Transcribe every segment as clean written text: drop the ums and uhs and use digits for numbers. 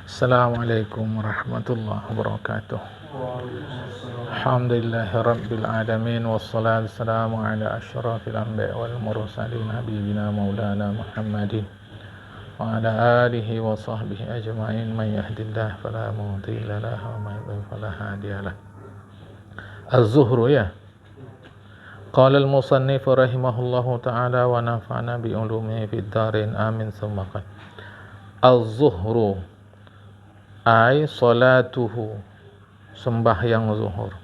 Assalamualaikum warahmatullahi wabarakatuh. Alhamdulillahi rabbil alamin wassalatu wassalamu ala asyrafil anbiya'i wal mursalin nabiyina maulana Muhammadin wa ala alihi wa sahbihi ajma'in. Man yahdihillahu fala mudilla lahu wa man yudlil fala hadiya lahu. Az-Zuhru ya. Qala al-musannif rahimahullahu ta'ala wa nafa'ana bi ulumihi fid dharain amin summa qala az-zuhru ay salatuhu, sembahyang zuhur.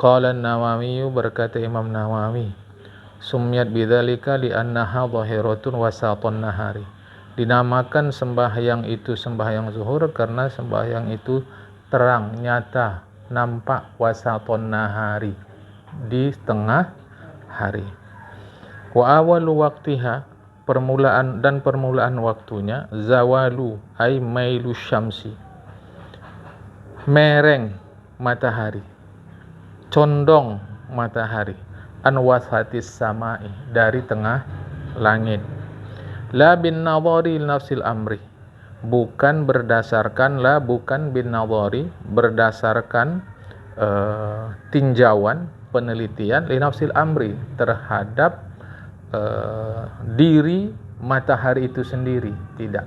Qala an-Nawawi, berkata Imam Nawawi, sumiyat bidzalika li'annaha zahiratun wasatun nahari. Dinamakan sembahyang itu sembahyang zuhur karena sembahyang itu terang, nyata, nampak, wasatun nahari, di tengah hari. Wa awalu waqtiha, permulaan waktunya, zawalu ay mailu syamsi, mereng matahari, condong matahari, an wasatis samai, dari tengah langit. La bin nadhari nafsil amri, bukan bin nadhari, berdasarkan tinjauan, penelitian, li nafsil amri, terhadap diri matahari itu sendiri. Tidak.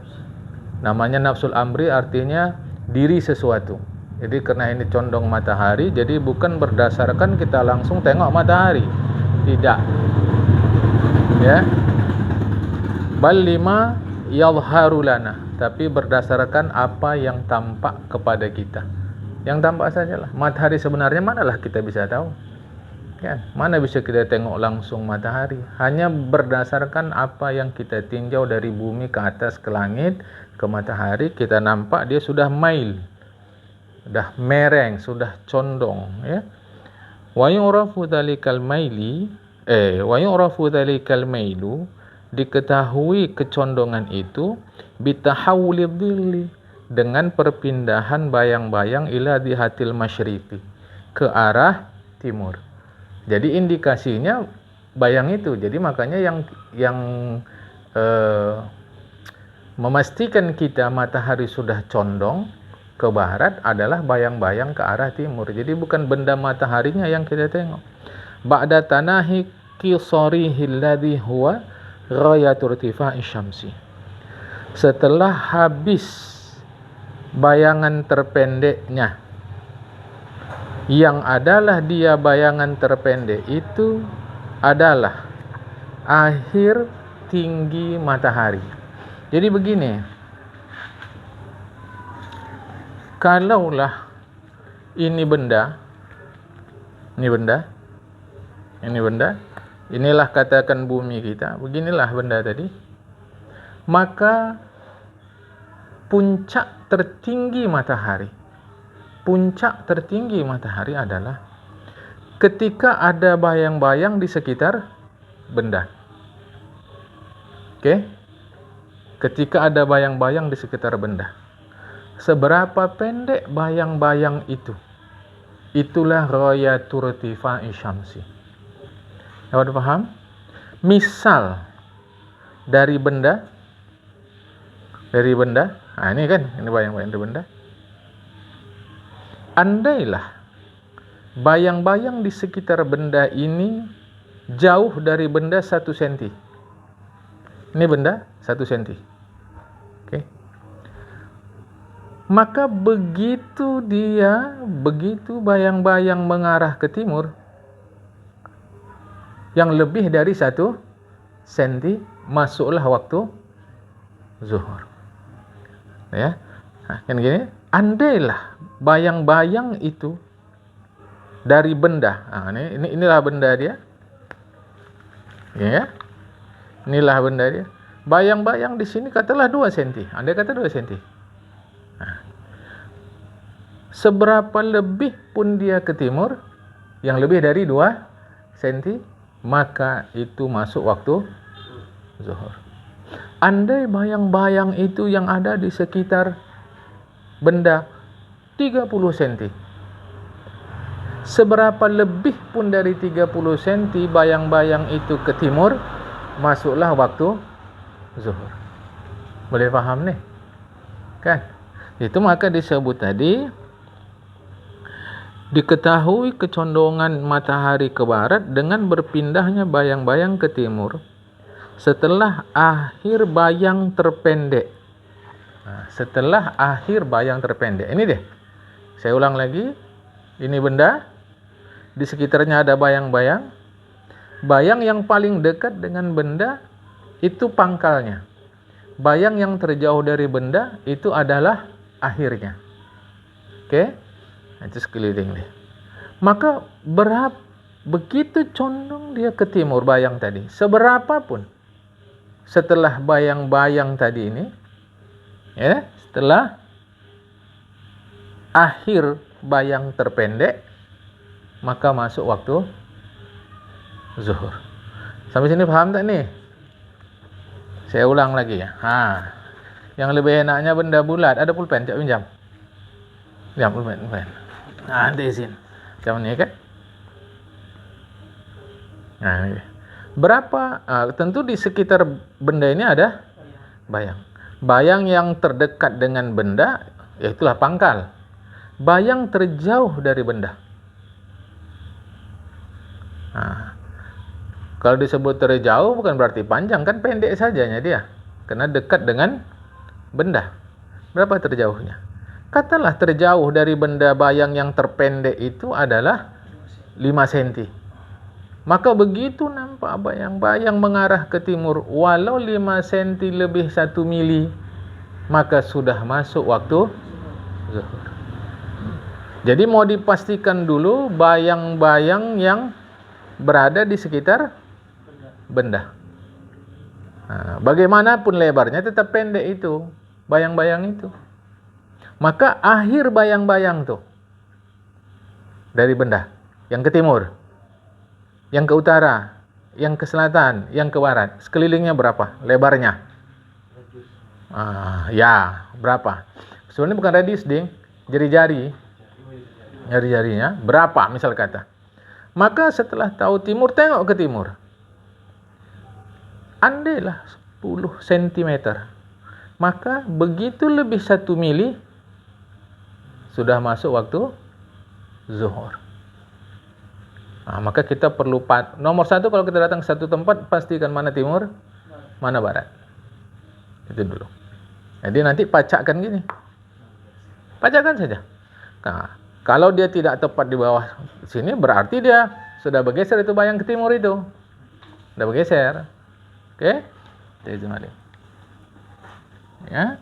Namanya nafsul amri artinya diri sesuatu. Jadi karena ini condong matahari, jadi bukan berdasarkan kita langsung tengok matahari. Tidak. Ya. Bal lima yadhharu lana, tapi berdasarkan apa yang tampak kepada kita. Yang tampak sajalah. Matahari sebenarnya manalah kita bisa tahu. Ya, mana bisa kita tengok langsung matahari? Hanya berdasarkan apa yang kita tinjau dari bumi ke atas ke langit, ke matahari, kita nampak dia sudah mail, sudah mereng, sudah condong, ya. Wa yu'rafu dzalikal mailu, diketahui kecondongan itu bitahawuli dhilli, dengan perpindahan bayang-bayang ila dihatil masyriqi, ke arah timur. Jadi indikasinya bayang itu. Jadi makanya yang memastikan kita matahari sudah condong ke barat adalah bayang-bayang ke arah timur. Jadi bukan benda mataharinya yang kita tengok. Ba'da tanahi qisarihi alladhi huwa ghayatu irtifa'i syamsi, setelah habis bayangan terpendeknya, yang adalah dia bayangan terpendek itu adalah akhir tinggi matahari. Jadi begini, kalaulah ini benda, inilah katakan bumi kita, beginilah benda tadi, maka puncak tertinggi matahari adalah ketika ada bayang-bayang di sekitar benda. Oke? Ketika ada bayang-bayang di sekitar benda. Seberapa pendek bayang-bayang itu? Itulah ghayatul irtifa'i syamsi. Dapat paham? Misal dari benda, ini kan, ini bayang-bayang dari benda. Andailah bayang-bayang di sekitar benda ini jauh dari benda 1 cm. Ini benda 1 cm. Oke. Maka begitu bayang-bayang mengarah ke timur, yang lebih dari 1 cm, masuklah waktu zuhur. Ya. Kan gini, andailah bayang-bayang itu dari benda. Inilah benda dia. Ya. Inilah benda dia. Bayang-bayang di sini katalah 2 cm. Andai kata 2 cm. Seberapa lebih pun dia ke timur, yang lebih dari 2 cm, maka itu masuk waktu zuhur. Andai bayang-bayang itu yang ada di sekitar benda 30 cm, seberapa lebih pun dari 30 cm bayang-bayang itu ke timur, masuklah waktu zuhur. Boleh paham nih? Kan? Itu maka disebut tadi, diketahui kecondongan matahari ke barat dengan berpindahnya bayang-bayang ke timur setelah akhir bayang terpendek. Setelah akhir bayang terpendek. Ini deh. Saya ulang lagi. Ini benda. Di sekitarnya ada bayang-bayang. Bayang yang paling dekat dengan benda itu pangkalnya. Bayang yang terjauh dari benda itu adalah akhirnya. Oke? Itu sekeliling deh. Maka begitu condong dia ke timur bayang tadi. Seberapapun setelah bayang-bayang tadi ini, ya, setelah akhir bayang terpendek, maka masuk waktu zuhur. Sampai sini paham tak nih? Saya ulang lagi ya. Yang lebih enaknya benda bulat. Ada pulpen, cak pinjam. Ya, pulpen. Nanti izin. Macam ni kan? Ini. Berapa? Tentu di sekitar benda ini ada bayang. Bayang yang terdekat dengan benda, yaitulah pangkal. Bayang terjauh dari benda. Kalau disebut terjauh bukan berarti panjang, kan pendek sajanya dia. Karena dekat dengan benda. Berapa terjauhnya? Katalah terjauh dari benda bayang yang terpendek itu adalah 5 cm. Maka begitu nampak bayang-bayang mengarah ke timur, walau 5 cm lebih 1 mili, maka sudah masuk waktu zuhur. Jadi mau dipastikan dulu bayang-bayang yang berada di sekitar benda. Bagaimanapun lebarnya tetap pendek itu, bayang-bayang itu. Maka akhir bayang-bayang tuh dari benda yang ke timur, yang ke utara, yang ke selatan, yang ke barat, sekelilingnya berapa lebarnya? Ya, berapa? Sebenarnya bukan radius, ding. Jari-jarinya berapa misal kata. Maka setelah tahu timur, tengok ke timur. Andailah 10 cm. Maka begitu lebih 1 mili sudah masuk waktu zuhur. Maka kita perlu nomor 1, kalau kita datang ke satu tempat, pastikan mana timur, mana barat. Itu dulu. Jadi nanti pacakkan gini. Pacakkan saja. Kalau dia tidak tepat di bawah sini, berarti dia sudah bergeser itu bayang ke timur itu. Sudah bergeser. Oke? Itu mari. Ya.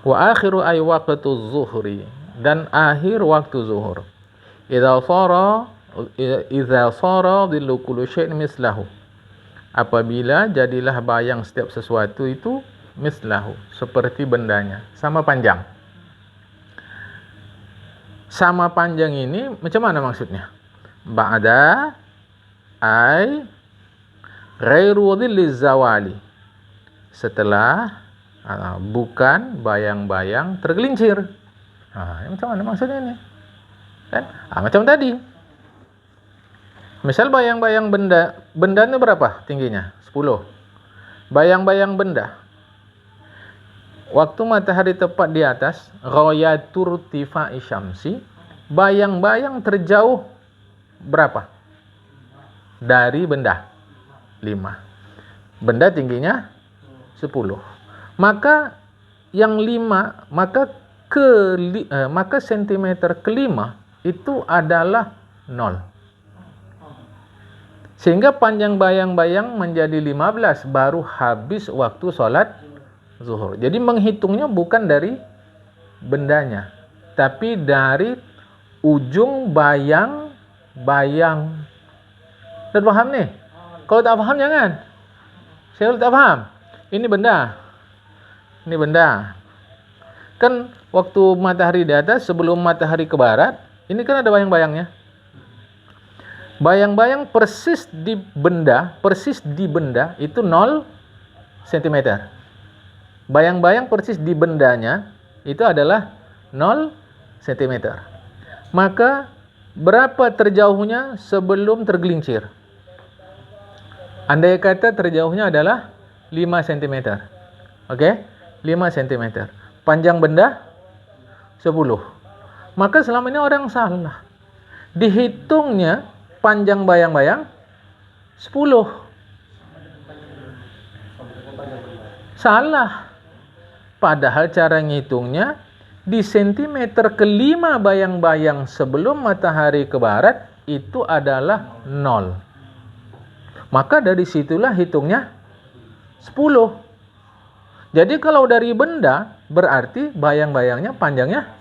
Wa akhiru ay waqtu zuhri, dan akhir waktu zuhur. Idza sara dhillu kulli syai'in mislahu. Apabila jadilah bayang setiap sesuatu itu mislahu, seperti bendanya, sama panjang. Sama panjang ini macam mana maksudnya? Ba'da ay ghairu dhilli zawali. Setelah bukan bayang-bayang tergelincir. Macam mana maksudnya ini? Kan? Macam tadi. Misal bayang-bayang bendanya berapa tingginya? 10. Bayang-bayang benda. Waktu matahari tepat di atas, ghayatur tifai syamsi, bayang-bayang terjauh berapa? Dari benda? 5. Benda tingginya 10. Maka yang 5, maka sentimeter kelima itu adalah 0. Sehingga panjang bayang-bayang menjadi 15 baru habis waktu sholat zuhur. Jadi menghitungnya bukan dari bendanya, tapi dari ujung bayang-bayang. Dan paham nih? Kalau tak paham jangan. Saya tak paham. Ini benda. Kan waktu matahari di atas, sebelum matahari ke barat, ini kan ada bayang-bayangnya. Bayang-bayang persis di benda itu 0 cm. Bayang-bayang persis di bendanya itu adalah 0 cm. Maka berapa terjauhnya sebelum tergelincir? Andai kata terjauhnya adalah 5 cm. Oke? 5 cm. Panjang benda 10. Maka selama ini orang salah. Dihitungnya panjang bayang-bayang 10. Salah. Padahal cara ngitungnya di sentimeter kelima bayang-bayang sebelum matahari ke barat itu adalah 0. Maka dari situlah hitungnya 10. Jadi kalau dari benda berarti bayang-bayangnya panjangnya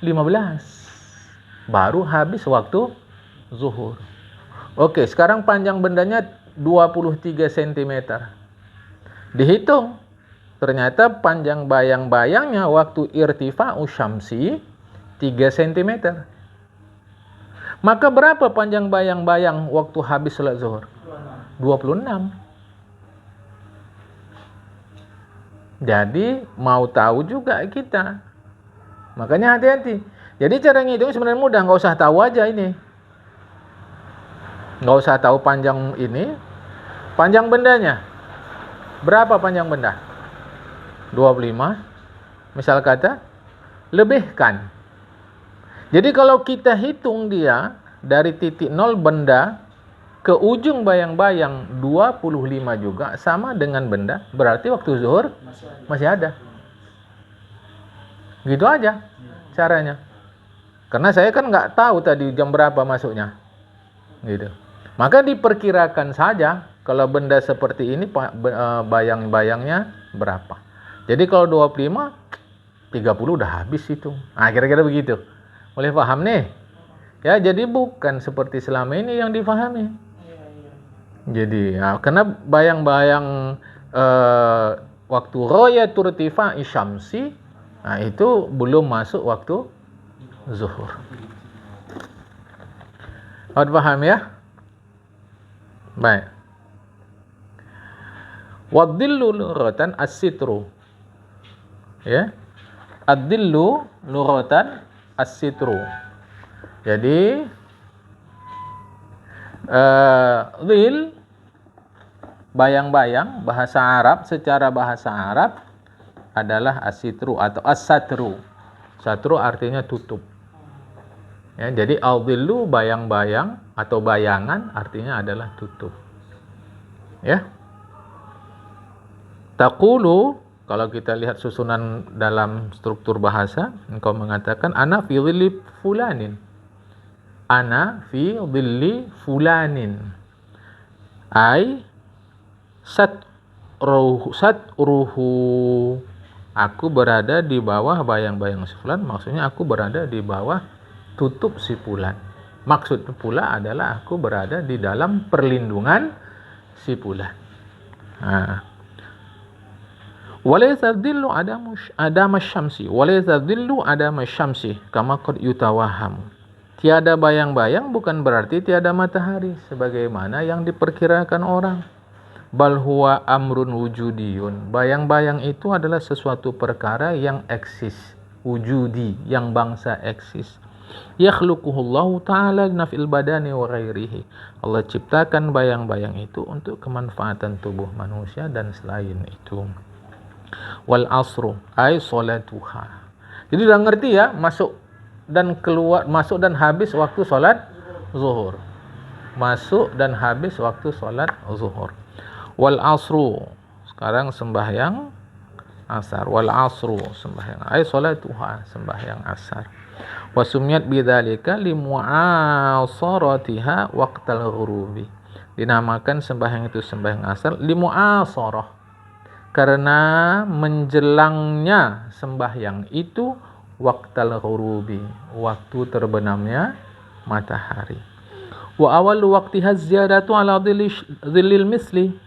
15. Baru habis waktu zuhur. Oke, sekarang panjang bendanya 23 cm. Dihitung. Ternyata panjang bayang-bayangnya waktu irtifa'u syamsi 3 cm. Maka berapa panjang bayang-bayang waktu habis salat zuhur? 26. Jadi mau tahu juga kita. Makanya hati-hati. Jadi cara ngitung sebenarnya mudah, nggak usah tahu aja ini. Nggak usah tahu panjang ini. Panjang bendanya. Berapa panjang benda? 25. Misal kata, lebihkan. Jadi kalau kita hitung dia dari titik 0 benda ke ujung bayang-bayang 25 juga sama dengan benda, berarti waktu zuhur masih ada. Gitu aja caranya. Karena saya kan nggak tahu tadi jam berapa masuknya. Gitu. Maka diperkirakan saja kalau benda seperti ini bayang-bayangnya berapa. Jadi kalau 25, 30 udah habis itu. Nah, kira-kira begitu. Boleh paham nih? Ya, jadi bukan seperti selama ini yang difahami. Jadi, karena bayang-bayang waktu royatul irtifa'i syamsi, nah itu belum masuk waktu zuhur. Ada paham ya? Baik. Wadillu luratan as-sitru. Ya. Ad-dillu luratan as-sitru. Jadi dhil bayang-bayang bahasa Arab, secara bahasa Arab adalah as-sitru atau as-satru. Satru artinya tutup. Ya, jadi al-dhillu bayang-bayang atau bayangan artinya adalah tutup. Ya. Taqulu, kalau kita lihat susunan dalam struktur bahasa, engkau mengatakan ana fi dhilli fulanin. Ana fi dhilli fulanin. Ai satruhu. Aku berada di bawah bayang-bayang si fulan, maksudnya aku berada di bawah tutup si fulan. Maksud pula adalah aku berada di dalam perlindungan si fulan. Walaysa dhillu adama syamsi. Walaysa dhillu adama syamsi kama qad yutawaham. Tiada bayang-bayang bukan berarti tiada matahari sebagaimana yang diperkirakan orang. Bal huwa amrun wujudiyun. Bayang-bayang itu adalah sesuatu perkara yang eksis, wujudi, yang bangsa eksis. Yakhluquhullahu ta'ala naf'il badani wa ghairihi. Allah ciptakan bayang-bayang itu untuk kemanfaatan tubuh manusia dan selain itu. Wal asru ay salatuha. Jadi udah ngerti ya, masuk dan keluar, masuk dan habis waktu salat zuhur. Masuk dan habis waktu salat zuhur. Wal asru, sekarang sembahyang asar. Wal asru, sembahyang ay salatuha, sembahyang asar. Wa sumiyat bidzalika limu'asaratiha waqtal ghurubi. Dinamakan sembahyang itu sembahyang asar limu'asarah, karena menjelangnya sembahyang itu waqtal ghurubi, waktu terbenamnya matahari. Wa awal waqtiha ziyadatu ala dhillil misli.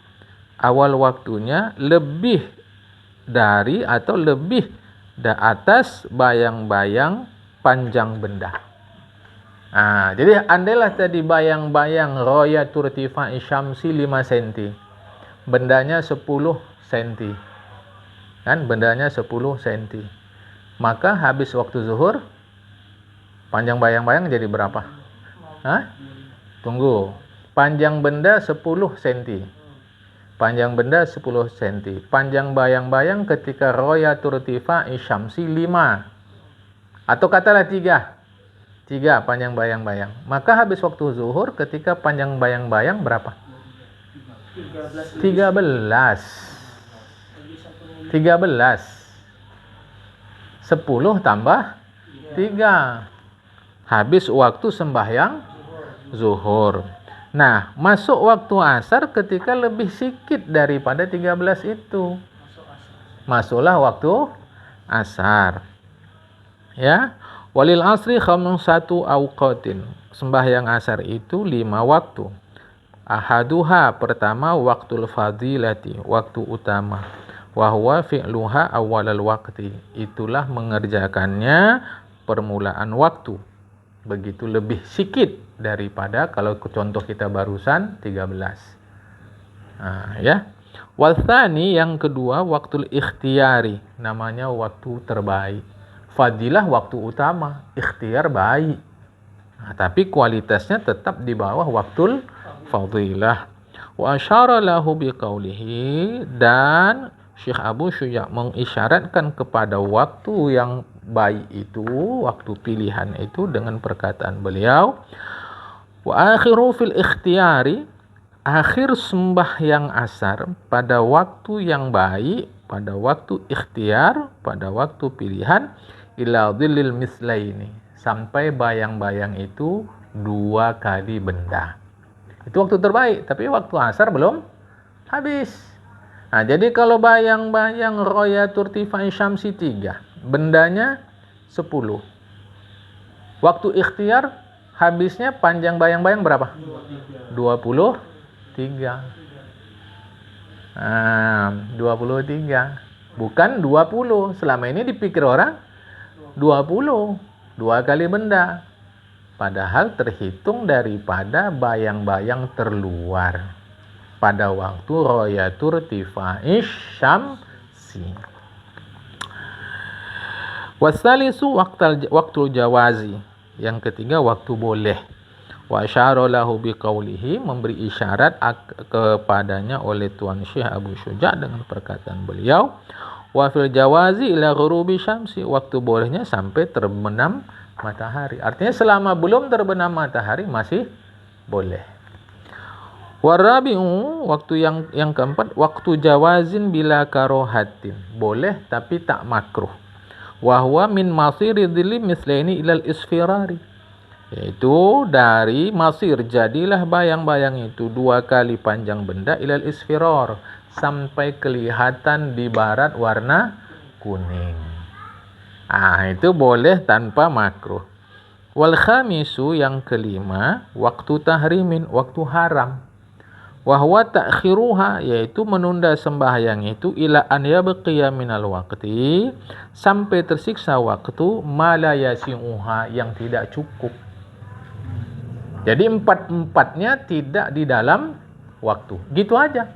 Awal waktunya lebih dari atau lebih atas bayang-bayang panjang benda. Jadi andailah tadi bayang-bayang royatul irtifa'i syamsi 5 cm. Bendanya 10 cm. Kan bendanya 10 cm. Maka habis waktu zuhur panjang bayang-bayang jadi berapa? Tunggu. Panjang benda 10 cm. Panjang benda 10 cm. Panjang bayang-bayang ketika royatul irtifa'i syamsi 5. Atau katalah 3. 3 panjang bayang-bayang. Maka habis waktu zuhur ketika panjang bayang-bayang berapa? 13. 10 tambah 3. Habis waktu sembahyang zuhur. Nah, masuk waktu asar ketika lebih sedikit daripada 13 itu. Masuklah waktu asar. Ya. Walil asri khamsatu awqatin. Sembahyang asar itu 5 waktu. Ahaduha pertama waktul fadilati, waktu utama. Wa huwa fi'luha awalal waqti. Itulah mengerjakannya permulaan waktu. Begitu lebih sedikit daripada kalau contoh kita barusan 13. Ya. Wal tsani yang kedua waktul ikhtiyari, namanya waktu terbaik. Fadilah waktu utama, ikhtiar baik. Tapi kualitasnya tetap di bawah waktul fadilah. Wa asyara lahu biqaulihi, dan Syekh Abu Syuja mengisyaratkan kepada waktu yang baik itu, waktu pilihan itu dengan perkataan beliau, wa akhiru fil ikhtiyari, akhir sembahyang asar pada waktu yang baik, pada waktu ikhtiar, pada waktu pilihan, ila dhillil mislaini, sampai bayang-bayang itu 2 kali benda. Itu waktu terbaik, tapi waktu asar belum habis. Nah, jadi kalau bayang-bayang royatul irtifa'i syamsi 3, bendanya 10. Waktu ikhtiar habisnya panjang bayang-bayang berapa? 23. 23. Bukan 20. Selama ini dipikir orang 20. 2 kali benda. Padahal terhitung daripada bayang-bayang terluar pada waktu royatul irtifa'i syamsi. Wasalisu waktu jawazi. Yang ketiga waktu boleh. Wa asyara lahu biqaulihi, memberi isyarat kepadanya oleh Tuan Syekh Abu Syuja dengan perkataan beliau, wa fil jawazi ila ghurubi syamsi, waktu bolehnya sampai terbenam matahari. Artinya selama belum terbenam matahari masih boleh. Warabi'u, waktu yang keempat, waktu jawazin bila karohatin, boleh tapi tak makruh. Wa huwa min masiri dhilli mislaini ilal isfirari, yaitu dari masir, jadilah bayang-bayang itu 2 kali panjang benda, ilal isfirar, sampai kelihatan di barat warna kuning. Itu boleh tanpa makruh. Wal khamisu, yang kelima, waktu tahrimin, waktu haram. Wa huwa ta'khiruha, yaitu menunda sembahyang itu, ila an yabqiya minal waqti, sampai tersiksa waktu, ma la yasi'uha, yang tidak cukup. Jadi 4-4-nya tidak di dalam waktu. Gitu aja.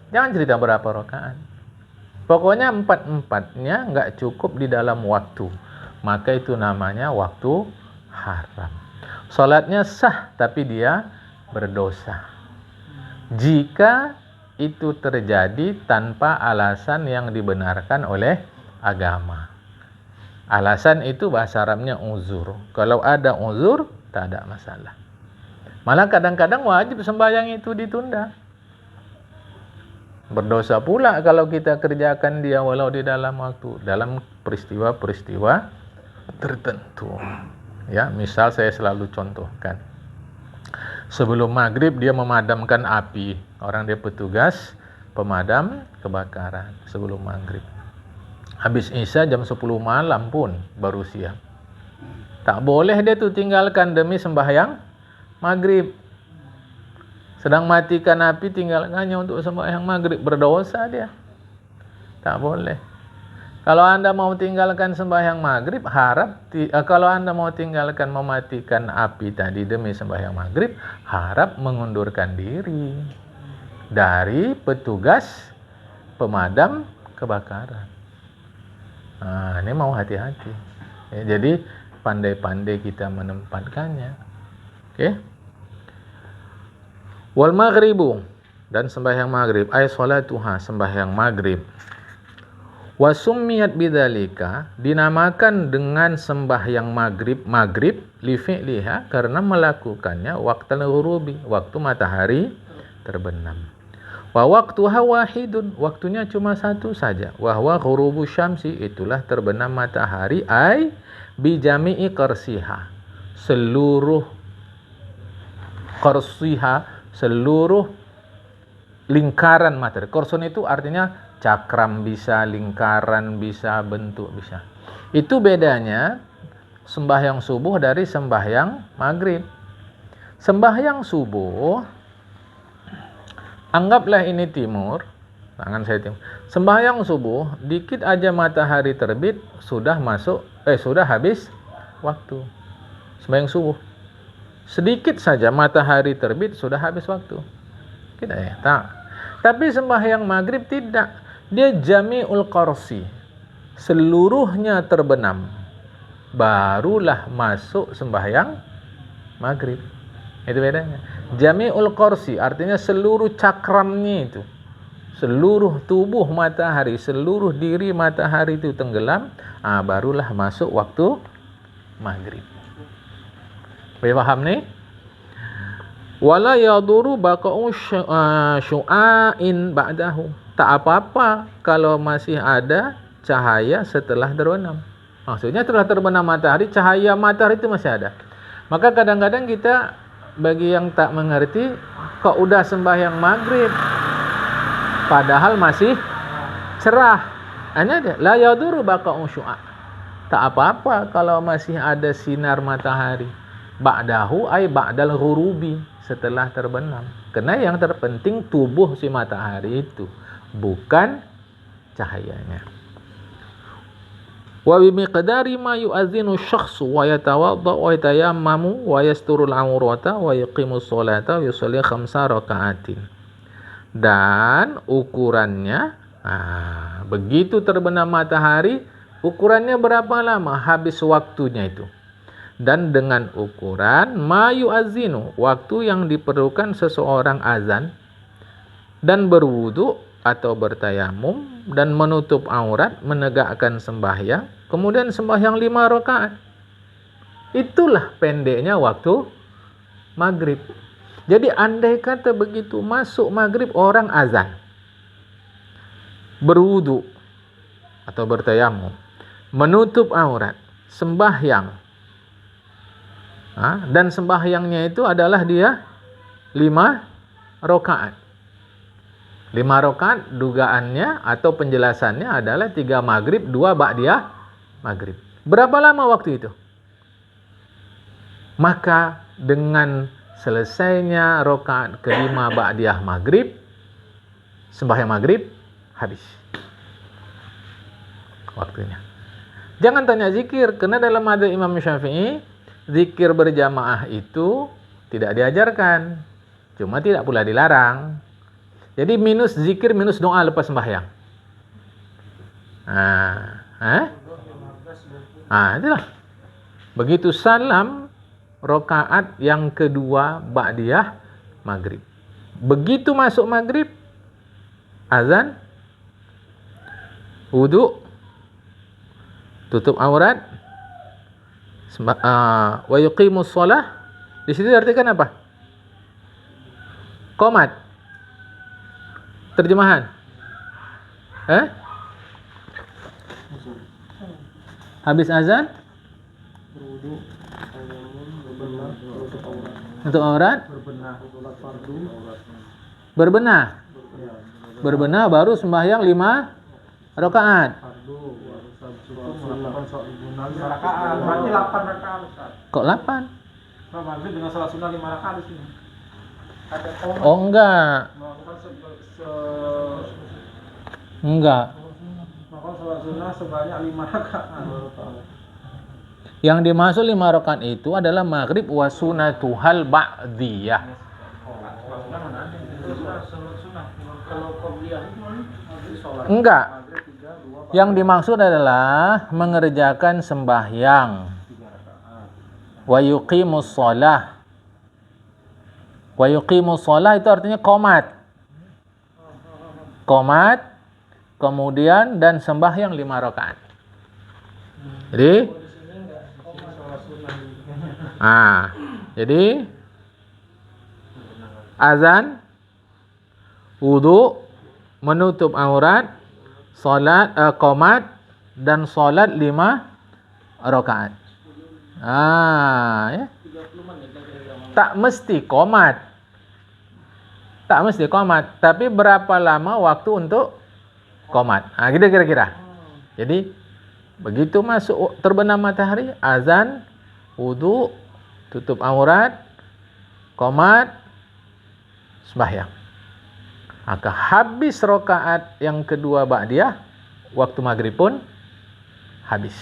Jangan cerita berapa rakaat. Pokoknya 4-4-nya nggak cukup di dalam waktu. Maka itu namanya waktu haram. Salatnya sah tapi dia berdosa. Jika itu terjadi tanpa alasan yang dibenarkan oleh agama. Alasan itu bahasa Arabnya uzur. Kalau ada uzur, tak ada masalah. Malah kadang-kadang wajib sembahyang itu ditunda. Berdosa pula kalau kita kerjakan dia walau di dalam waktu, dalam peristiwa-peristiwa tertentu. Ya, misal saya selalu contohkan. Sebelum maghrib dia memadamkan api. Orang dia petugas pemadam kebakaran sebelum maghrib. Habis isya jam 10 malam pun baru siap. Tak boleh dia tuh tinggalkan demi sembahyang maghrib. Sedang matikan api tinggalkannya untuk sembahyang maghrib, berdosa dia. Tak boleh. Kalau Anda mau tinggalkan sembahyang maghrib, kalau Anda mau tinggalkan mematikan api tadi demi sembahyang maghrib, harap mengundurkan diri dari petugas pemadam kebakaran. Ini mau hati-hati. Ya, jadi pandai-pandai kita menempatkannya. Oke. Wal maghribu, dan sembahyang maghrib, ay salatuha, sembahyang maghrib. Wa summiyat bidzalika, dinamakan dengan sembahyang maghrib li fi'liha, karena melakukannya waqtal ghurubi, waktu matahari terbenam. Wa waqtuha wahidun, waktunya cuma satu saja. Wa huwa ghurubu syamsi, itulah terbenam matahari, ay bi jami'i qarsiha, seluruh qarsiha, seluruh lingkaran matahari. Korson itu artinya cakram bisa, lingkaran bisa, bentuk bisa. Itu bedanya sembahyang subuh dari sembahyang maghrib. Sembahyang subuh, anggaplah ini timur, tangan saya timur. Sembahyang subuh, dikit aja matahari terbit, sudah habis waktu. Sembahyang subuh, sedikit saja matahari terbit, sudah habis waktu. Kita Tapi sembahyang maghrib tidak. Dia jami'ul qarsi, seluruhnya terbenam, barulah masuk sembahyang maghrib. Itu bedanya. Jami'ul qarsi artinya seluruh cakramnya itu, seluruh tubuh matahari, seluruh diri matahari itu tenggelam, barulah masuk waktu maghrib. Paham nih? Wala yaduru baqa'u syu'ain ba'dahu, tak apa-apa kalau masih ada cahaya setelah terbenam. Maksudnya setelah terbenam matahari, cahaya matahari itu masih ada. Maka kadang-kadang kita, bagi yang tak mengerti, kok udah sembahyang maghrib padahal masih cerah. Hanya ada la yaduru baqa'u syu'a, tak apa-apa kalau masih ada sinar matahari. Ba'dahu ay ba'dal ghurubi, setelah terbenam. Karena yang terpenting tubuh si matahari itu, bukan cahayanya. Wa bi miqdari ma yu'adzinu syakhsu wa yatawadda wa yatayammamu wa yasturul awrata wa yuqimu sholata wa yusalli 5 raka'atin. Dan ukurannya, begitu terbenam matahari, ukurannya berapa lama habis waktunya itu. Dan dengan ukuran ma yu'adzinu, waktu yang diperlukan seseorang azan, dan berwudu atau bertayamum, dan menutup aurat, menegakkan sembahyang, kemudian sembahyang 5 rakaat. Itulah pendeknya waktu maghrib. Jadi andai kata begitu masuk maghrib orang azan, berwudu atau bertayamum, menutup aurat, sembahyang, dan sembahyangnya itu adalah dia 5 rakaat. 5 rakaat dugaannya atau penjelasannya adalah 3 maghrib, 2 ba'diyah maghrib. Berapa lama waktu itu? Maka dengan selesainya rakaat kelima ba'diyah maghrib, sembahyang maghrib habis waktunya. Jangan tanya zikir, karena dalam madzhab Imam Syafi'i zikir berjamaah itu tidak diajarkan, cuma tidak pula dilarang. Jadi minus zikir, minus doa lepas sembahyang. Itulah. Begitu salam rakaat yang kedua ba'diyah maghrib. Begitu masuk maghrib, azan, wudu, tutup aurat, wa yuqimus shalah. Di situ diartikan apa? Qomat. Terjemahan. Habis azan, berwudu, tutup aurat, berbenah, baru sembahyang 5 rakaat. Berarti 8 rakaat. Kok 8? Maghrib dengan salat sunnah 5 rakaat di sini. Oh enggak. Enggak. Maka salat sunnah sebanyak 5 rakaat. Yang dimaksud 5 rakaat itu adalah maghrib wa sunnatuhal ba'diyah. Enggak. Yang dimaksud adalah mengerjakan sembahyang. Wa yuqimus shalah. Wa yuqimus shalah itu artinya qomat. qomat, kemudian dan sembahyang 5 rakaat. Jadi jadi azan, wudu, menutup aurat, salat, qomat dan salat 5 rakaat. Ya. Tak mesti qomat. Tapi berapa lama waktu untuk qomat? Gitu kira-kira. Jadi begitu masuk terbenam matahari, azan, wudu, tutup aurat, qomat, sembahyang. Maka habis rakaat yang kedua ba'diyah, waktu maghrib pun habis.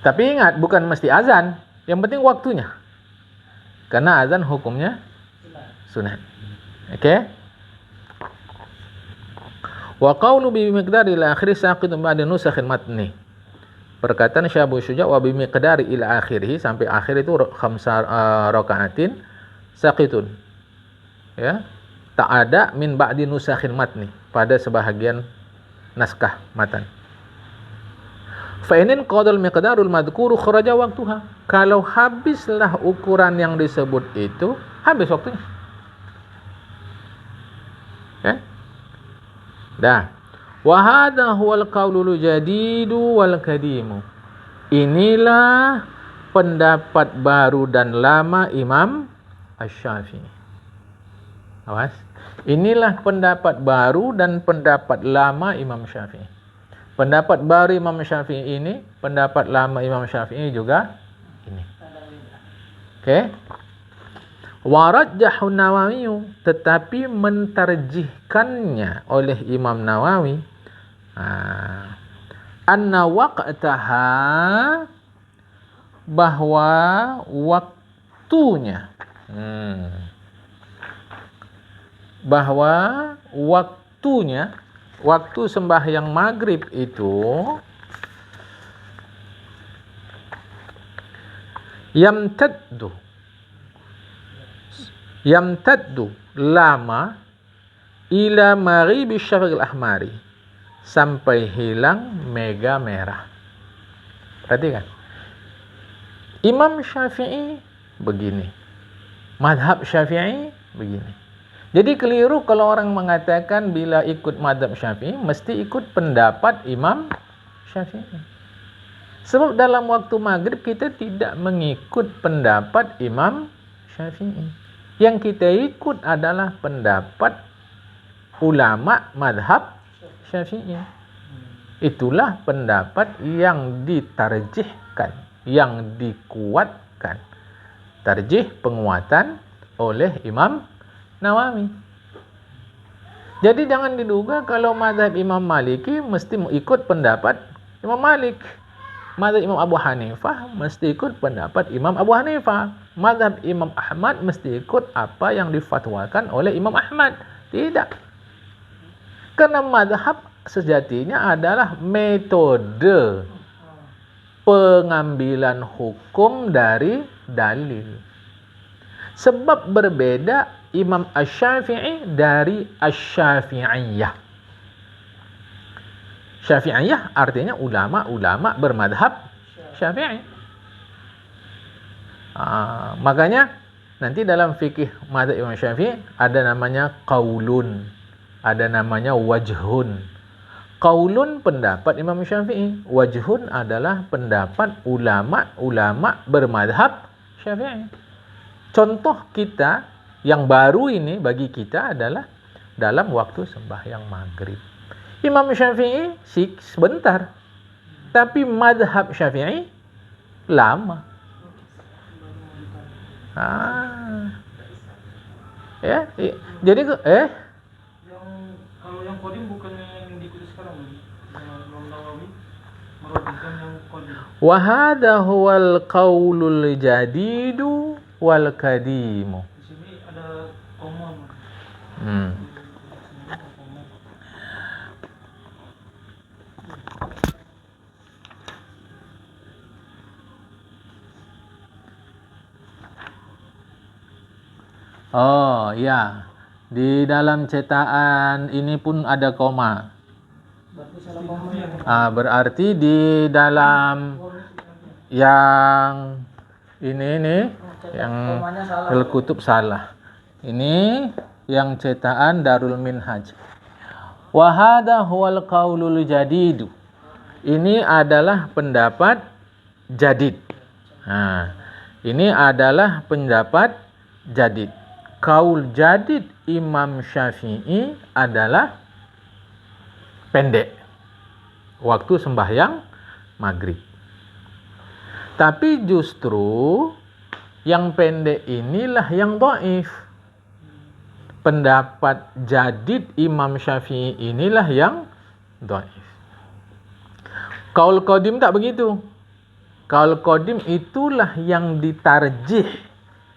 Tapi ingat, bukan mesti azan, yang penting waktunya. Karena azan hukumnya sunat. Oke? Wa qawlu bi miqdari ila akhiri saqitun ba'da nusakhil matni. Perkataan Syekh Abu Syuja wa bi miqdari ila akhirih, sampai akhir itu khamsa rakaatin saqitun. Ya. Tak ada min ba'di nusakhil matni, pada sebahagian naskah matan. Fa'inin qadal miqdarul madhkuru kharaja waktuha. Kalau habislah ukuran yang disebut itu, habis waktunya. Ya. Dah. Wa hadha huwal qaulul jadidu wal qadimu. Inilah pendapat baru dan lama Imam Asy-Syafi'i. Awas. Inilah pendapat baru dan pendapat lama Imam Syafi'i. Pendapat baru Imam Syafi'i ini, pendapat lama Imam Syafi'i juga ini. Oke. Wa rajjahu Nawawi, tetapi mentarjihkannya oleh Imam Nawawi, anna waqtaha, bahwa waktunya, waktu sembahyang maghrib itu yamtaddu lama ila maghribi syafaqil ahmari, sampai hilang mega merah. Perhatikan, Imam Syafi'i begini, madhab Syafi'i begini. Jadi keliru kalau orang mengatakan bila ikut madhab Syafi'i mesti ikut pendapat Imam Syafi'i. Sebab dalam waktu maghrib kita tidak mengikut pendapat Imam Syafi'i. Yang kita ikut adalah pendapat ulama madhab Syafi'i. Itulah pendapat yang ditarjihkan, yang dikuatkan. Tarjih, penguatan oleh Imam Nawawi. Jadi jangan diduga kalau mazhab Imam Maliki mesti ikut pendapat Imam Malik. Mazhab Imam Abu Hanifah mesti ikut pendapat Imam Abu Hanifah. Mazhab Imam Ahmad mesti ikut apa yang difatwakan oleh Imam Ahmad. Tidak. Karena mazhab sejatinya adalah metode pengambilan hukum dari dalil. Sebab berbeda Imam Asy-Syafi'i dari Asy-Syafi'iyah. Syafi'iyah artinya ulama-ulama bermadhab Syafi'i. Makanya nanti dalam fikih mazhab Imam Syafi'i ada namanya qaulun, ada namanya wajhun. Qaulun pendapat Imam Syafi'i, wajhun adalah pendapat ulama-ulama bermadhab Syafi'i. Contoh kita yang baru ini bagi kita adalah dalam waktu sembahyang maghrib. Imam Syafi'i sebentar, tapi madhab Syafi'i lama. Ya, jadi kalau yang qadim bukannya yang diikuti sekarang, Imam Nawawi merujukkan yang qadim. Wa hadha huwal qaulul jadidu wal qadimu. Di sini ada common. Oh ya, di dalam cetakan ini pun ada koma. Berarti salah koma. Berarti di dalam yang ini yang Komanya salah. Al-Kutub salah. Ini yang cetakan Darul Minhaj. Wa hadha huwal qaulul jadid. Ini adalah pendapat jadid. Ini adalah pendapat jadid. Kaul jadid Imam Syafi'i adalah pendek waktu sembahyang maghrib. Tapi justru yang pendek inilah yang dhaif. Pendapat jadid Imam Syafi'i inilah yang dhaif. Kaul qadim tak begitu. Kaul qadim itulah yang ditarjih,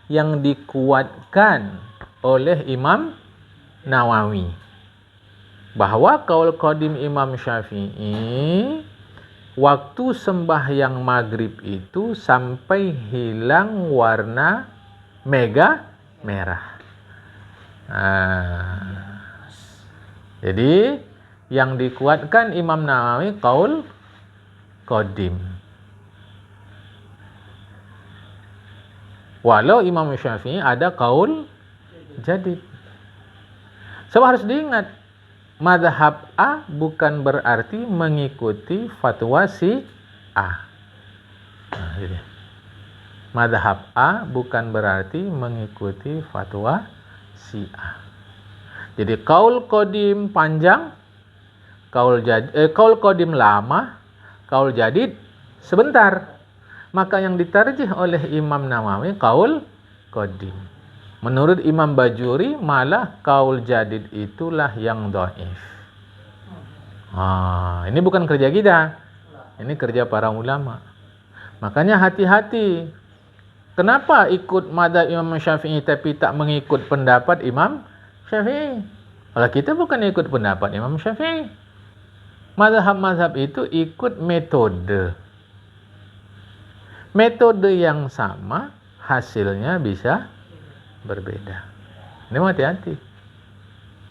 yang dikuatkan oleh Imam Nawawi. Bahwa kaul qadim Imam Syafi'i, waktu sembahyang maghrib itu sampai hilang warna merah. Jadi yang dikuatkan Imam Nawawi kaul qadim. Walau Imam Syafi'i ada kaul jadid. Sebab harus diingat, mazhab A bukan berarti mengikuti fatwa si A. Mazhab A bukan berarti mengikuti fatwa si A. Jadi kaul qadim panjang, kaul qadim lama, kaul jadid sebentar. Maka yang ditarjih oleh Imam Nawawi kaul qadim. Menurut Imam Bajuri malah kaul jadid itulah yang dhaif. Ini bukan kerja kita. Ini kerja para ulama. Makanya hati-hati. Kenapa ikut mazhab Imam Syafi'i tapi tak mengikut pendapat Imam Syafi'i? Kalau kita bukan ikut pendapat Imam Syafi'i. Mazhab-mazhab itu ikut metode. Metode yang sama, hasilnya bisa berbeda. Ini hati-hati.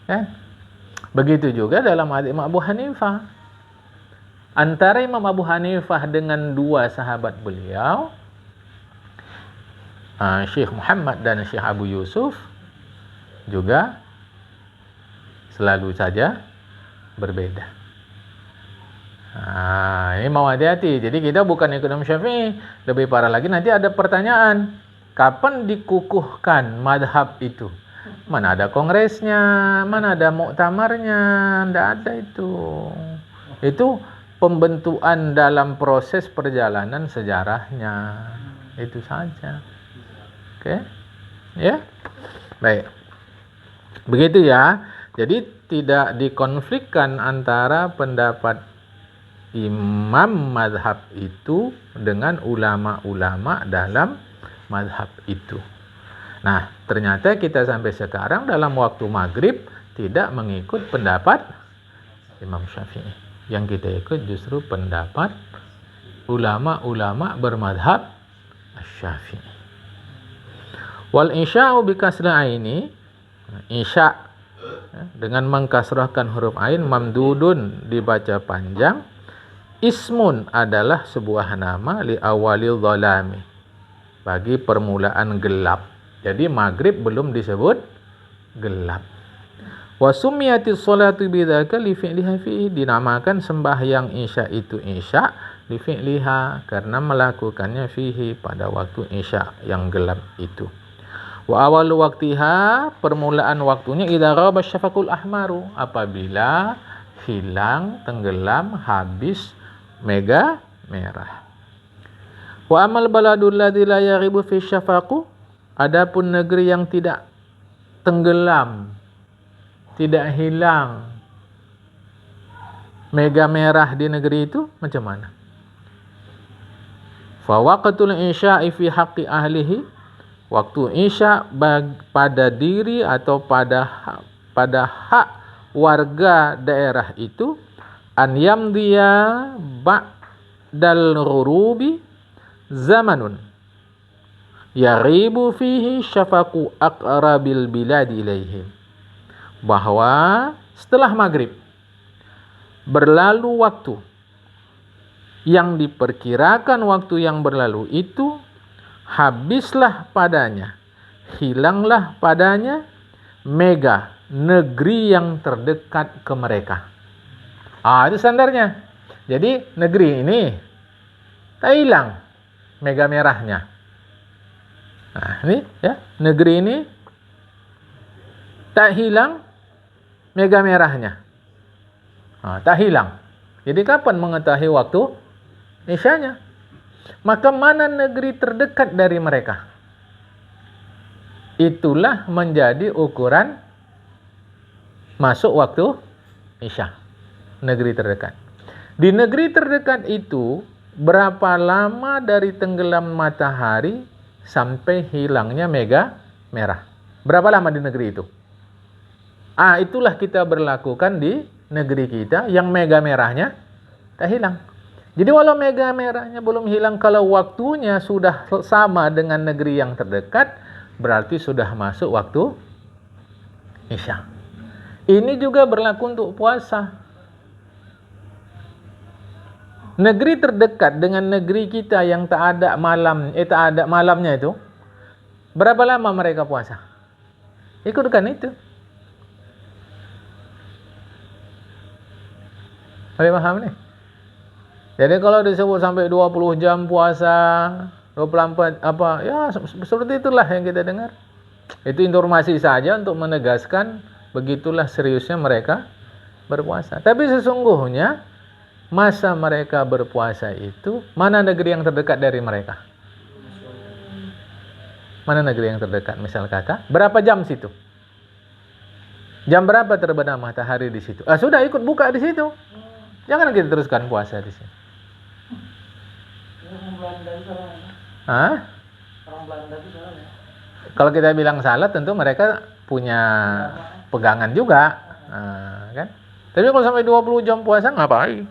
Kan? Begitu juga dalam hadis Imam Abu Hanifah. Antara Imam Abu Hanifah dengan dua sahabat beliau, Syekh Muhammad dan Syekh Abu Yusuf, juga selalu saja berbeda. Ini mau hati-hati. Jadi kita bukan ikut Imam Syafi'i. Lebih parah lagi, nanti ada pertanyaan, kapan dikukuhkan madhab itu? Mana ada kongresnya, mana ada muktamarnya? Tidak ada itu. Itu pembentukan dalam proses perjalanan sejarahnya. Itu saja. Oke? Ya? Baik. Begitu ya. Jadi tidak dikonflikkan antara pendapat imam mazhab itu dengan ulama-ulama dalam mazhab itu. Nah, ternyata kita sampai sekarang dalam waktu maghrib tidak mengikut pendapat Imam Syafi'i. Yang kita ikut justru pendapat ulama-ulama bermadhab Syafi'i. Wal insya'u bi kasri aini, insya' dengan mengkasrahkan huruf ain, mamdudun dibaca panjang. Ismun adalah sebuah nama li awalil dhalami, bagi permulaan gelap. Jadi maghrib belum disebut gelap. Wa summiyatis sholatu bidzaka li fi'liha fihi, dinamakan sembahyang isya itu isya li fi'liha karena melakukannya fihi pada waktu isya yang gelap itu. Wa awalu waktiha, permulaan waktunya idza ghaba syafaqul ahmaru, apabila hilang, tenggelam, habis mega merah. Wa amal baladul ladzi la yaghibu fi syafaqu, adapun negeri yang tidak tenggelam, tidak hilang mega merah di negeri itu macam mana? Fa waqtul isya'i fi haqqi ahlihi, waktu isya pada diri atau pada hak warga daerah itu, an yamdiya ba'dal ghurubi zamanun, yaghibu fihi syafaqu aqrabil biladi ilaihim. Bahwa setelah maghrib berlalu waktu yang diperkirakan waktu yang berlalu itu, habislah padanya, hilanglah padanya mega negeri yang terdekat ke mereka. Itu standarnya. Jadi negeri ini tak hilang mega merahnya. Ini ya, negeri ini tak hilang mega merahnya. Tak hilang. Jadi kapan mengetahui waktu isyanya? Maka mana negeri terdekat dari mereka? Itulah menjadi ukuran masuk waktu isya. Negeri terdekat. Di negeri terdekat itu, berapa lama dari tenggelam matahari sampai hilangnya mega merah? Berapa lama di negeri itu? Itulah kita berlakukan di negeri kita yang mega merahnya tak hilang. Jadi walau mega merahnya belum hilang, kalau waktunya sudah sama dengan negeri yang terdekat, berarti sudah masuk waktu isya. Ini juga berlaku untuk puasa. Negeri terdekat dengan negeri kita yang tak ada malamnya itu, berapa lama mereka puasa? Ikutkan itu. Boleh paham nih? Jadi kalau disebut sampai 20 jam puasa, 24 seperti itulah yang kita dengar. Itu informasi saja untuk menegaskan begitulah seriusnya mereka berpuasa. Tapi sesungguhnya masa mereka berpuasa itu, mana negeri yang terdekat dari mereka? Mana negeri yang terdekat? Misal kata, berapa jam situ? Jam berapa terbenam matahari di situ? Sudah ikut buka di situ. Jangan kita teruskan puasa di sini. Orang Belanda itu salah ya? Kalau kita bilang salah, tentu mereka punya pegangan juga, kan? Tapi kalau sampai 20 jam puasa ngapain?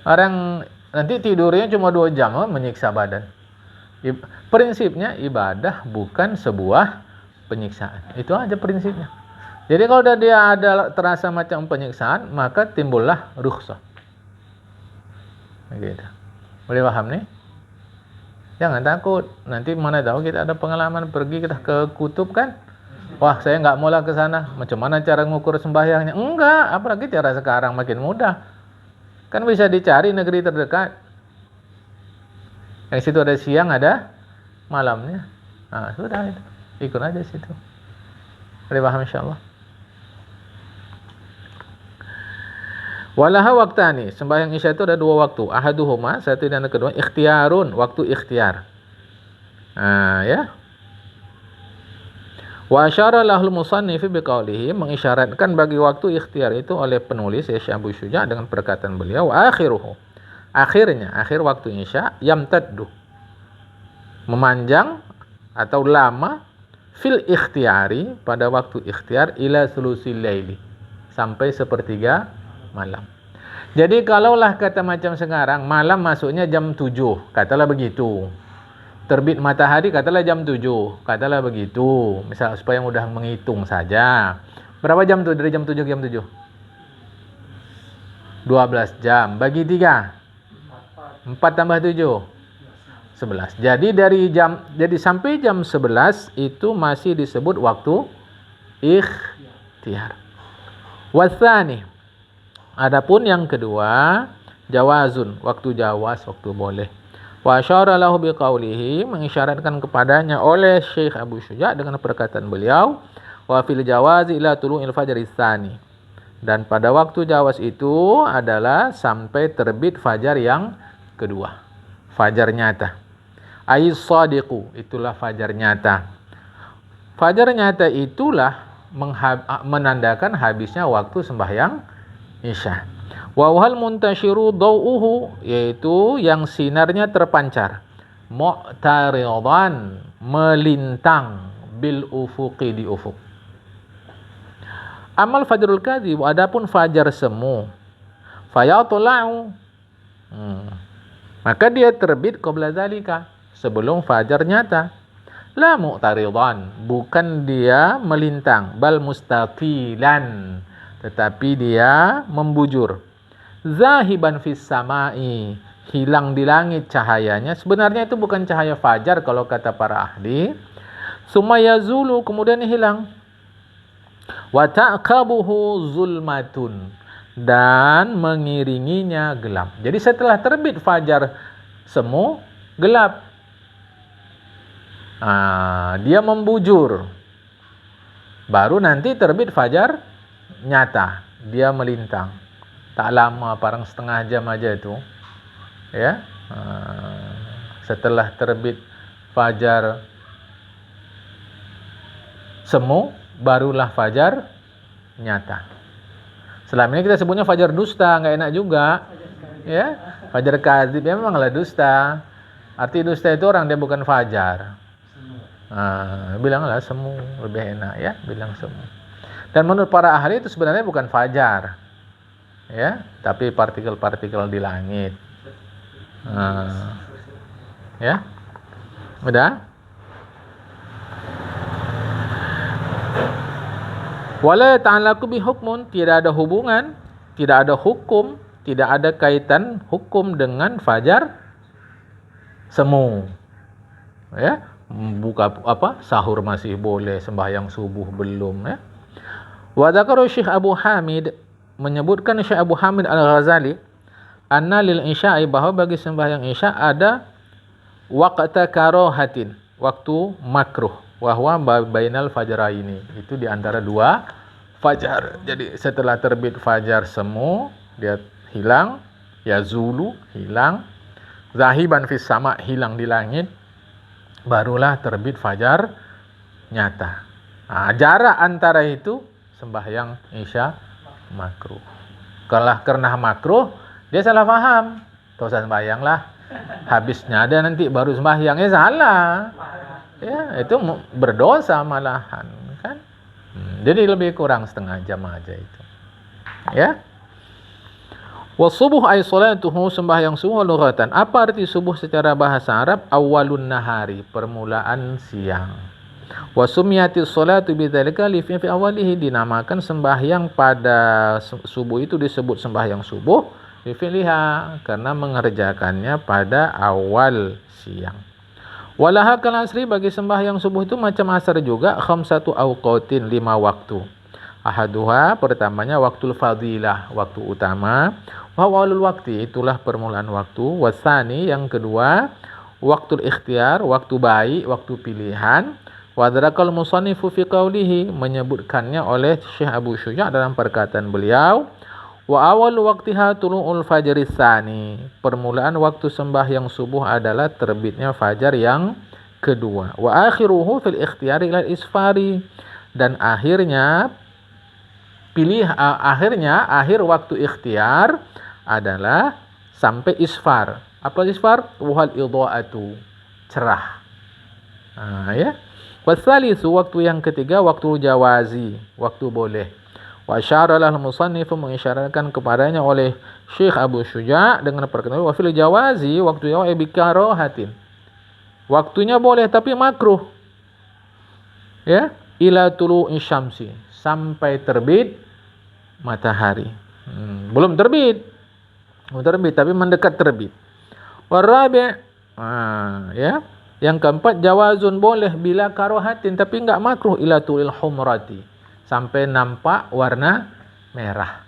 Orang nanti tidurnya cuma 2 jam, menyiksa badan. Prinsipnya ibadah bukan sebuah penyiksaan. Itu aja prinsipnya. Jadi kalau dia ada terasa macam penyiksaan, maka timbullah rukhsah. Begitu. Boleh paham nih? Jangan takut. Nanti mana tahu kita ada pengalaman pergi kita ke kutub kan? Wah, saya nggak mau lah ke sana. Macam mana cara mengukur sembahyangnya? Enggak, apalagi cara sekarang makin mudah. Kan bisa dicari negeri terdekat. Yang situ ada siang, ada malamnya. Sudah itu. Ikut aja situ. Boleh paham insyaallah. Walaha waktani, sembahyang isya itu ada 2 waktu. Ahaduhuma, satu dan yang kedua, ikhtiarun, waktu ikhtiar. Ya. Wa asyara lahul musannifi biqaulihi, mengisyaratkan bagi waktu ikhtiar itu oleh penulis Syekh Abu Syuja dengan perkataan beliau, akhiruhu. Akhirnya, akhir waktu isya yamtaddu. Memanjang atau lama fil ikhtiari, pada waktu ikhtiar ila sulusil laili, sampai sepertiga malam. Jadi kalaulah kata macam sekarang, malam masuknya jam 7, katalah begitu. Terbit matahari katalah jam 7, katalah begitu. Misal supaya mudah menghitung saja. Berapa jam tuh dari jam 7 ke jam 7? 12 jam. Bagi 3. 4 tambah 7. 11. Jadi sampai jam 11 itu masih disebut waktu ikhtiar. Watsani, adapun yang kedua, jawazun, waktu jawaz, waktu boleh. Wa asyara lahu biqaulihi, mengisyaratkan kepadanya oleh Syekh Abu Syuja dengan perkataan beliau, wa fil jawazi ila tulu'il fajri tsani. Dan pada waktu jawaz itu adalah sampai terbit fajar yang kedua. Fajar nyata. Ai shadiqu, itulah fajar nyata. Fajar nyata itulah menandakan habisnya waktu sembahyang isya. Wa wal muntashiru dawuhu, yaitu yang sinarnya terpancar, mu'taridan, melintang, bil ufuqi, di ufuk. Amal fajrul kadhib, adapun fajar semu, fayatla'u, Maka dia terbit qabla zalika, sebelum fajar nyata. La mu'taridan, bukan dia melintang, bal mustaqilan, tetapi dia membujur. Zahiban fis samai, hilang di langit cahayanya. Sebenarnya itu bukan cahaya fajar kalau kata para ahli. Summa yazulu, kemudian hilang. Wa ta'qabuhu zulmatun, dan mengiringinya gelap. Jadi setelah terbit fajar semu, gelap. Dia membujur. Baru nanti terbit fajar nyata, dia melintang. Tak lama, parang setengah jam aja itu. Ya. Setelah terbit fajar semu, barulah fajar nyata. Selama ini kita sebutnya fajar dusta, nggak enak juga. Ya, fajar kadzib ya, memanglah dusta. Arti dusta itu orang dia bukan fajar. Bilanglah semu, lebih enak ya, bilang semu. Dan menurut para ahli itu sebenarnya bukan fajar, ya, tapi partikel-partikel di langit. Ya, udah. Wala ta'alaku bihukmun, tidak ada hubungan, tidak ada hukum, tidak ada kaitan hukum dengan fajar semu. Ya, buka sahur masih boleh, sembahyang subuh belum, ya. Wa dzakara Syekh Abu Hamid, menyebutkan Syekh Abu Hamid Al-Ghazali, anna lil isya'i, bahwa bagi sembahyang isya ada waqta karahatin, waktu makruh, wa huwa bainal fajraini, itu di antara dua fajar. Jadi setelah terbit fajar semu, dia hilang, yazulu, hilang, zahiban fis sama, hilang di langit, barulah terbit fajar nyata. Jarak antara itu sembahyang isya makruh. Kalau karena makruh, dia salah paham. Tak usah sembahyang lah, habisnya ada nanti baru sembahyang, salah. Ya, itu berdosa malahan, kan? Jadi lebih kurang setengah jam aja itu. Ya. Wa subuh ay salatuhu, sembahyang subuh lughatan. Apa arti subuh secara bahasa Arab? Awalun nahari, permulaan siang. Wa summiyatis salatu bidzalika li fi awalihi, dinamakan sembahyang pada subuh itu disebut sembahyang subuh li fi'liha, karena mengerjakannya pada awal siang. Walaha kal asri, bagi sembahyang subuh itu macam asar juga, khamsatu awqatin, 5 waktu. Ahaduha, pertamanya waktul fadilah, waktu utama. Wa awalul waktu, itulah permulaan waktu. Wasani, yang kedua, waktul ikhtiar, waktu baik, waktu pilihan. Wa dzakal musannifu fi qawlihi, menyebutkannya oleh Syekh Abu Syuja' dalam perkataan beliau. Wa awal waqtiha tulu'ul fajri tsani, permulaan waktu sembahyang subuh adalah terbitnya fajar yang kedua. Wa akhiruhu fil ikhtiyari ila isfari, dan akhir waktu ikhtiar adalah sampai isfar. Apa isfar? Wahal idha'atu, cerah. Ya. Wasalisu, waktu yang ketiga, waktu jawazi, waktu boleh. Wa asyara lahul musannifu, mengisyaratkan kepadanya oleh Syekh Abu Syuja' dengan perkataan wa fil jawazi, waktu yang bikarahatin, waktunya boleh tapi makruh. Ya, ila tulu'i syamsi, sampai terbit matahari. Belum terbit tapi mendekat terbit. Warabi', ya, yang keempat, jawazun, boleh bila karahatin, tapi enggak makruh, ila tulil humrati, sampai nampak warna merah.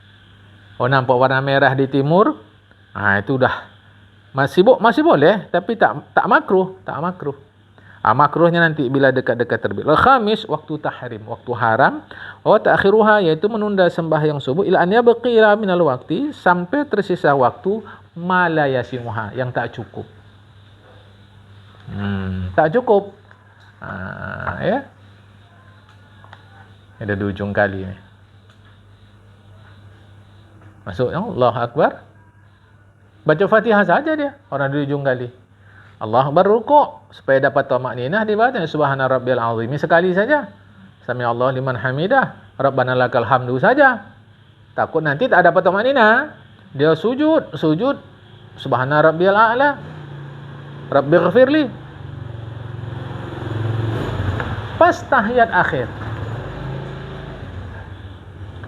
Nampak warna merah di timur, itu udah masih boleh, tapi tak makruh. Makruhnya nanti bila dekat-dekat terbit. Al-khamis, waktu tahrim, waktu haram. Ta'khiruha, yaitu menunda sembahyang subuh ila an yabqiya minal waqti, sampai tersisa waktu ma la yasimuha, yang tak cukup. Tak cukup. Ya. Ada di ujung kali ni. Masuk, Allahu Akbar. Baca Fatihah saja dia, orang di ujung kali. Allah Akbar, rukuk, supaya dapat tamakninah dibaca subhana rabbiyal azim sekali saja. Sami Allah liman hamidah, rabbana lakal hamdu saja. Takut nanti tak dapat tamakninah. Dia sujud subhana rabbiyal a'la, rabbighfirli. Pas tahiyat akhir,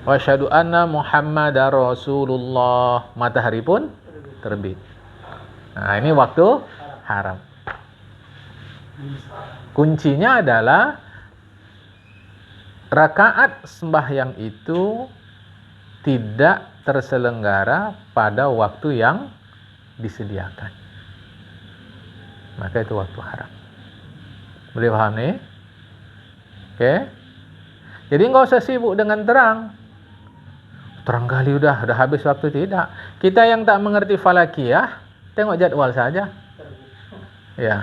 wa asyhadu anna Muhammadar Rasulullah, matahari pun terbit. Nah, ini waktu haram. Kuncinya adalah rakaat sembahyang itu tidak terselenggara pada waktu yang disediakan. Maka itu waktu haram. Boleh paham nih? Oke. Jadi nggak usah sibuk dengan terang. Terang kali udah habis waktu, tidak. Kita yang tak mengerti falakiyah, tengok jadwal saja. Ya,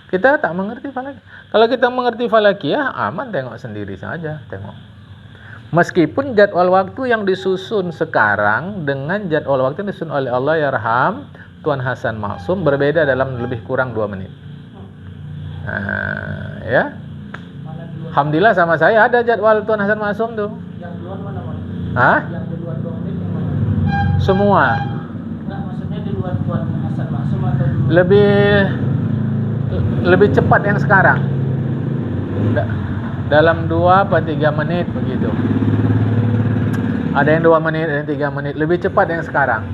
kita tak mengerti falakiyah. Kalau kita mengerti falakiyah, aman, tengok sendiri saja, tengok. Meskipun jadwal waktu yang disusun sekarang dengan jadwal waktu yang disusun oleh Allah yarham Tuan Hasan Maksum berbeda dalam lebih kurang 2 menit. Ya. Alhamdulillah sama saya ada jadwal Tuan Hasan Maksum tuh. Yang duluan mana, Mas? Hah? Yang duluan 2 menit yang mana? Semua. Enggak, maksudnya di luar Tuan Hasan Maksum atau duluan? Lebih cepat yang sekarang. Dalam 2 atau 3 menit begitu. Ada yang 2 menit, ada yang 3 menit. Lebih cepat yang sekarang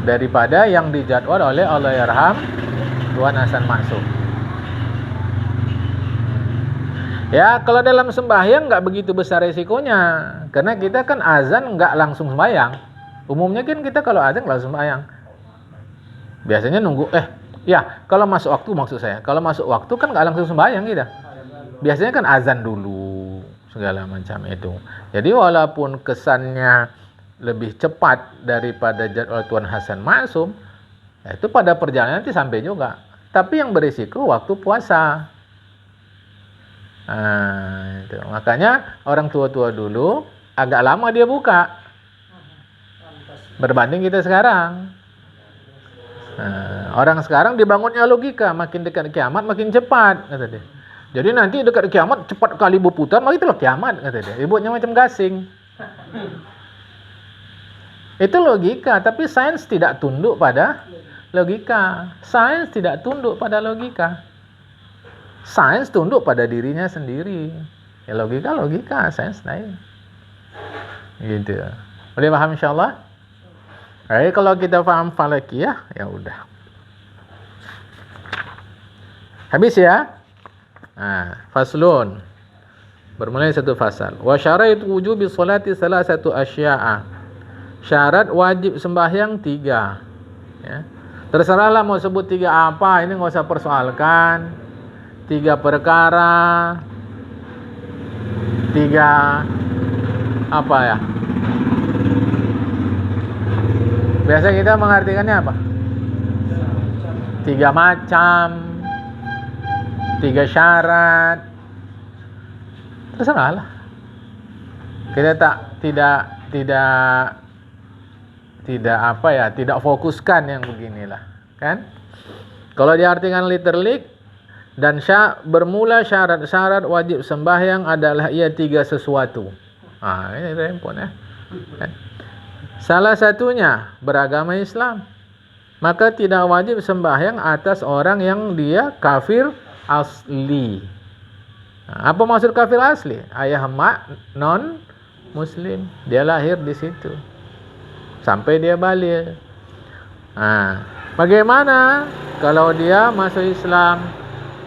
daripada yang dijadwal oleh Allah yarham Tuan Hasan Maksum. Ya, kalau dalam sembahyang nggak begitu besar resikonya, karena kita kan azan nggak langsung sembahyang. Umumnya kan kita kalau azan langsung sembahyang. Biasanya nunggu, kalau masuk waktu maksud saya. Kalau masuk waktu kan nggak langsung sembahyang kita. Biasanya kan azan dulu, segala macam itu. Jadi walaupun kesannya lebih cepat daripada jadwal Tuan Hasan Maksum, itu pada perjalanan nanti sampai juga. Tapi yang berisiko waktu puasa. Itu. Makanya orang tua-tua dulu agak lama dia buka berbanding kita sekarang. Orang sekarang dibangunnya logika, makin dekat kiamat makin cepat, kata dia. Jadi nanti dekat kiamat cepat kali berputar, maka itulah kiamat, kata dia. Ibunya macam gasing. Itu logika, tapi sains tidak tunduk pada logika. Sains tidak tunduk pada logika. Sains tunduk pada dirinya sendiri. Ya logika, sains lain. Gitu. Boleh paham insyaallah? Jadi kalau kita paham falakiyah, ya udah. Habis ya? Faslun. Bermulai satu fasal. Wa syaraitu wujubi sholati salasatu asya'a. Syarat wajib sembahyang 3. Ya. Terserahlah mau sebut 3 apa, ini enggak usah persoalkan. 3 perkara, 3 apa ya? Biasa kita mengartikannya apa? 3 macam, 3 syarat. Terserahlah. Kita tidak fokuskan yang beginilah, kan? Kalau diartikan literally, dan bermula syarat-syarat wajib sembahyang adalah ia 3 sesuatu. Ini rempon ya. Salah satunya beragama Islam. Maka tidak wajib sembahyang atas orang yang dia kafir asli. Apa maksud kafir asli? Ayah mak non muslim. Dia lahir di situ sampai dia balik. Bagaimana kalau dia masuk Islam?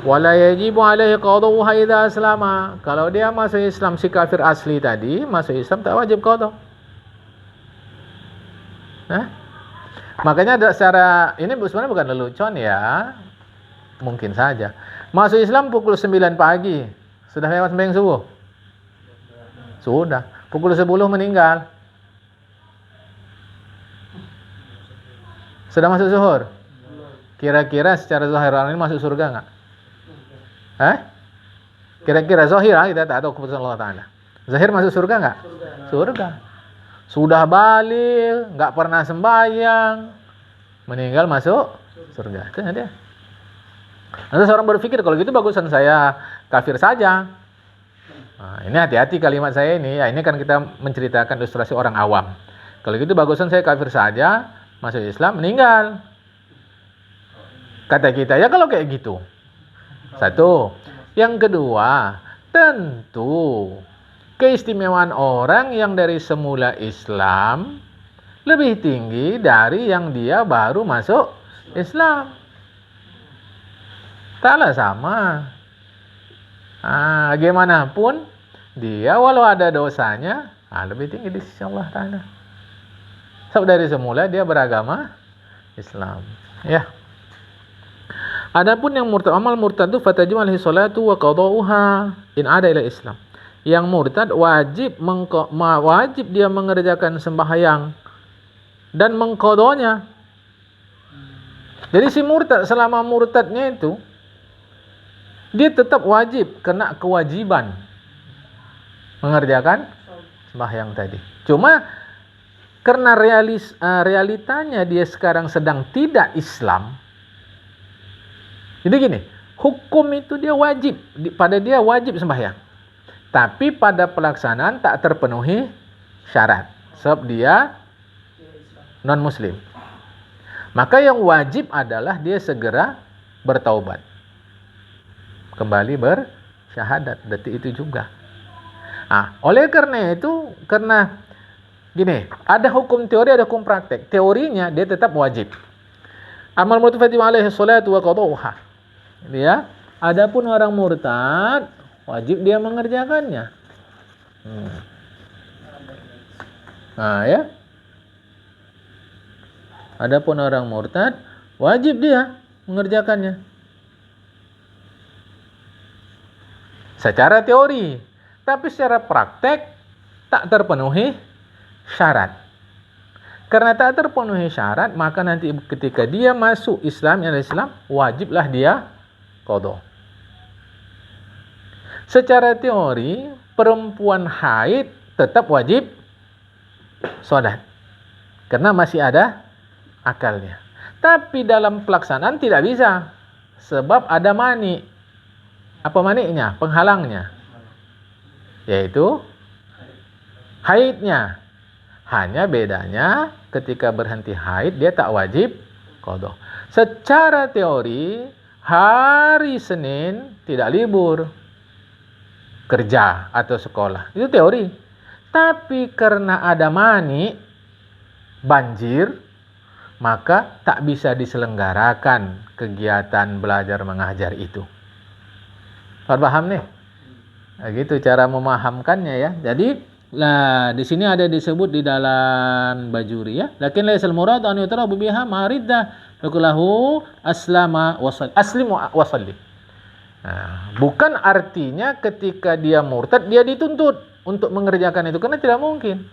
Wala yajibu alaihi qada'uha idza aslama. Kalau dia masuk Islam, si kafir asli tadi masuk Islam tak wajib qada. Makanya secara ini sebenarnya bukan lelucon ya. Mungkin saja. Masuk Islam pukul 9 pagi. Sudah lewat sembahyang subuh? Sudah. Pukul 10 meninggal. Sudah masuk zuhur? Kira-kira secara zahir ini masuk surga enggak? Kira-kira zahir kita tak tahu keputusan Allah Ta'ala. Zahir masuk surga enggak? Surga. Sudah balik, enggak pernah sembahyang, meninggal masuk surga. Itu dia. Nanti seorang berpikir kalau gitu bagusan saya kafir saja. Ini hati-hati kalimat saya ini. Ya, ini kan kita menceritakan ilustrasi orang awam. Kalau gitu bagusan saya kafir saja, masuk Islam, meninggal. Kata kita ya kalau kayak gitu. Satu. Yang kedua, tentu keistimewaan orang yang dari semula Islam lebih tinggi dari yang dia baru masuk Islam. Taklah sama. Bagaimanapun dia walau ada dosanya, lebih tinggi di sisi Allah Ta'ala. Sebab dari semula dia beragama Islam. Ya. Adapun yang murtad, amal murtad itu fatajib alaihi salatu wa qada'uha in ada ila Islam. Yang murtad wajib dia mengerjakan sembahyang dan mengqadanya. Jadi si murtad selama murtadnya itu dia tetap wajib kena kewajiban mengerjakan sembahyang tadi. Cuma karena realitanya dia sekarang sedang tidak Islam. Jadi gini, hukum itu dia wajib, pada dia wajib sembahyang. Tapi pada pelaksanaan tak terpenuhi syarat. Sebab dia non-muslim. Maka yang wajib adalah dia segera bertaubat. Kembali bersyahadat, detik itu juga. Oleh karena itu, karena gini, ada hukum teori, ada hukum praktek. Teorinya dia tetap wajib. Amal murtad alaihi salatu wa qada'uha. Dia, adapun orang murtad wajib dia mengerjakannya. Ya. Adapun orang murtad wajib dia mengerjakannya. Secara teori, tapi secara praktek tak terpenuhi syarat. Karena tak terpenuhi syarat, maka nanti ketika dia masuk Islam, wajiblah dia qadha. Secara teori, perempuan haid tetap wajib sholat. Karena masih ada akalnya. Tapi dalam pelaksanaan tidak bisa. Sebab ada mani. Apa maninya? Penghalangnya. Yaitu haidnya. Hanya bedanya ketika berhenti haid dia tak wajib qadha. Secara teori hari Senin tidak libur kerja atau sekolah. Itu teori. Tapi karena ada mani banjir, maka tak bisa diselenggarakan kegiatan belajar mengajar itu. Paham nih? Gitu cara memahamkannya ya. Jadi di sini ada disebut di dalam Bajuri ya. Lakin laisal murad an yutrabu biha mariddah fakulahu aslama aslim wa salli. Bukan artinya ketika dia murtad dia dituntut untuk mengerjakan itu, karena tidak mungkin.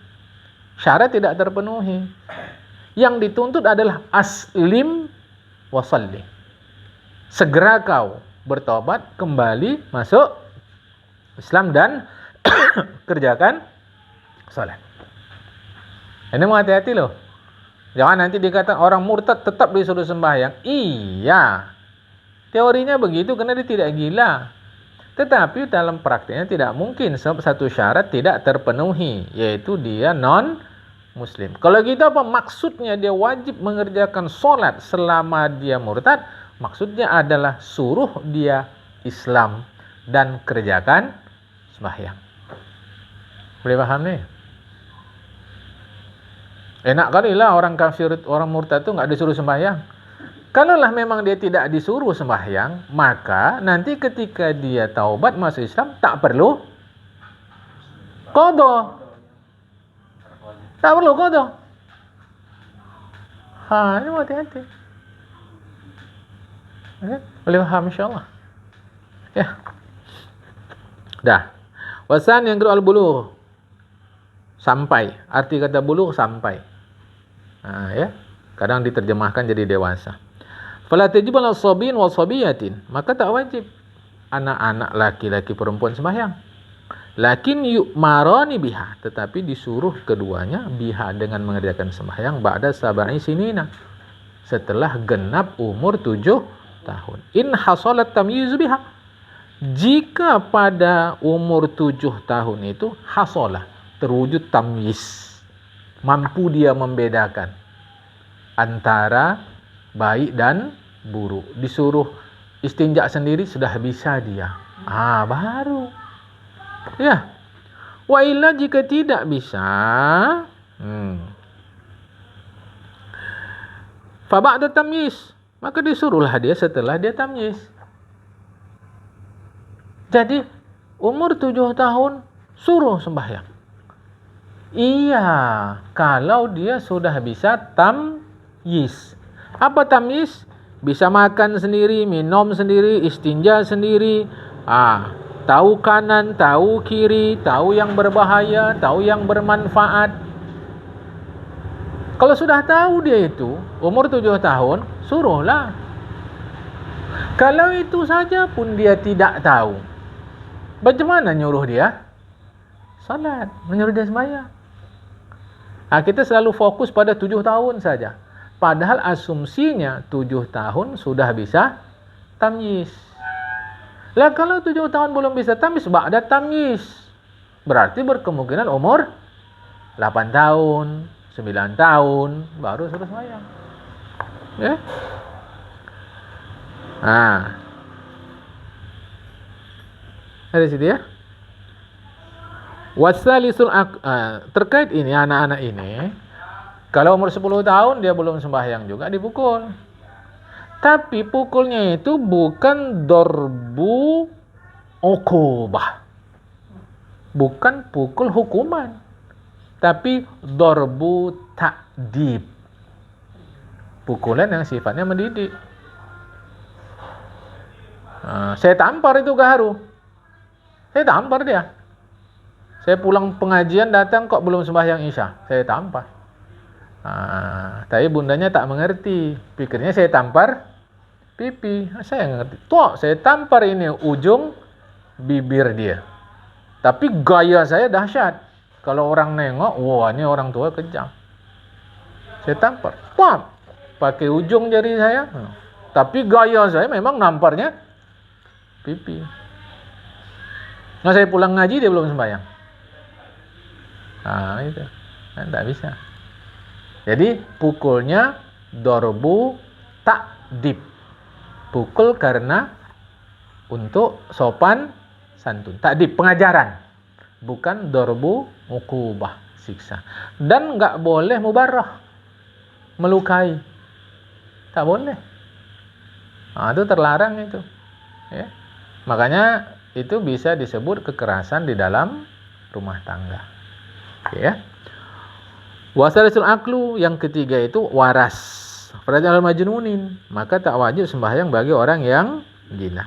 Syarat tidak terpenuhi. Yang dituntut adalah aslim wa salli. Segera kau bertobat, kembali masuk Islam dan kerjakan salat. Ini mau hati-hati loh. Jangan nanti dikatakan orang murtad tetap disuruh sembahyang. Iya. Teorinya begitu karena dia tidak gila. Tetapi dalam praktiknya tidak mungkin sebab satu syarat tidak terpenuhi, yaitu dia non-muslim. Kalau gitu apa maksudnya dia wajib mengerjakan salat selama dia murtad? Maksudnya adalah suruh dia Islam dan kerjakan sembahyang. Boleh paham nih? Enak kali lah orang kafir, orang murtad itu nggak disuruh sembahyang. Kalaulah memang dia tidak disuruh sembahyang, maka nanti ketika dia taubat masuk Islam tak perlu qadha. Tak perlu qadha. Ini hati-hati. Boleh paham insyaallah. Ya. Dah. Wasan yang kedua al-bulugh. Sampai. Arti kata bulugh sampai. Ya. Kadang diterjemahkan jadi dewasa. Fala tajibu al-sabin wa sabiyatin. Maka tak wajib anak-anak laki-laki perempuan sembahyang. Lakin yu'marani biha, tetapi disuruh keduanya biha dengan mengerjakan sembahyang ba'da sab'i sinina. Setelah genap umur 7 tahun. In hasalat tamyizu biha. Jika pada umur 7 tahun itu hasalah, terwujud tamyiz, mampu dia membedakan. antara baik dan buruk. Disuruh istinja sendiri sudah bisa dia. Baru. Ya. Wa illa jika tidak bisa, fa ba'da tamyiz, maka disuruhlah dia setelah dia tamyiz. Jadi umur 7 tahun suruh sembahyang. Iya, kalau dia sudah bisa tamyiz. Apa tamyiz? Bisa makan sendiri, minum sendiri, istinja sendiri. Tahu kanan, tahu kiri, tahu yang berbahaya, tahu yang bermanfaat. Kalau sudah tahu dia itu, umur 7 tahun, suruhlah. Kalau itu saja pun dia tidak tahu, bagaimana nyuruh dia? Salat, menyuruh dia sembahyang. Kita selalu fokus pada 7 tahun saja. Padahal asumsinya 7 tahun sudah bisa tamyiz. Lah kalau 7 tahun belum bisa tamyiz, ba'da tamyiz, berarti berkemungkinan umur 8 tahun, 9 tahun baru suruh sembahyang. Ya. Ada situ ya. Wasalisul terkait ini anak-anak ini, kalau umur 10 tahun dia belum sembahyang juga dipukul. Tapi pukulnya itu bukan dorbu ukubah. Bukan pukul hukuman. Tapi dorbu ta'dib. Pukulan yang sifatnya mendidik. Saya tampar itu gaharu. Saya tampar dia. Saya pulang pengajian datang kok belum sembahyang Isya. Saya tampar. Tapi bundanya tak mengerti. Pikirnya saya tampar pipi. Saya ngerti. Saya tampar ini ujung bibir dia. Tapi gaya saya dahsyat. Kalau orang nengok, wah ini orang tua kejam. Saya tampar. Pakai ujung jari saya. Tapi gaya saya memang namparnya pipi. Saya pulang ngaji dia belum sembahyang. Itu. Tidak bisa. Jadi pukulnya dorbu ta'dib. Pukul karena untuk sopan santun. Ta'dib, pengajaran. Bukan dorbu ukubah, siksa. Dan enggak boleh mubarrah, melukai. Tak boleh. Itu terlarang itu. Ya. Makanya itu bisa disebut kekerasan di dalam rumah tangga. Ya. Wasalisul aklu, yang ketiga itu waras. Perhatian al-majnunin, maka tak wajib sembahyang bagi orang yang gila.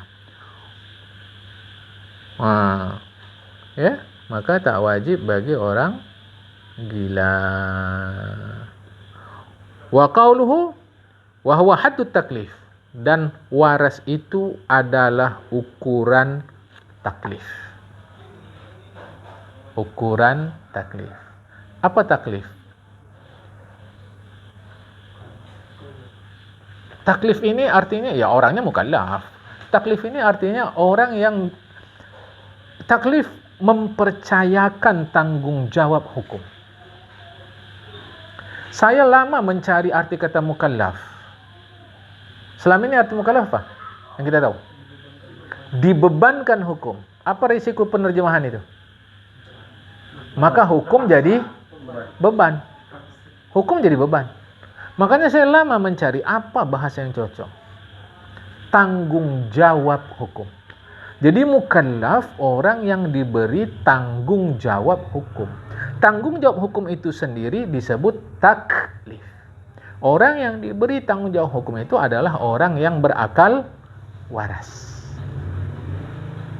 Ya, maka tak wajib bagi orang gila. Wa qauluhu wa huwa haddut taklif, dan waras itu adalah ukuran taklif. Ukuran taklif. Apa taklif? Taklif ini artinya ya orangnya mukallaf. Taklif ini artinya orang yang taklif mempercayakan tanggung jawab hukum. Saya lama mencari arti kata mukallaf. Selama ini arti mukallaf apa? Yang kita tahu. Dibebankan hukum. Apa risiko penerjemahan itu? Maka hukum jadi beban. Hukum jadi beban. Makanya saya lama mencari apa bahasa yang cocok. Tanggung jawab hukum. Jadi mukallaf orang yang diberi tanggung jawab hukum. Tanggung jawab hukum itu sendiri disebut taklif. Orang yang diberi tanggung jawab hukum itu adalah orang yang berakal waras.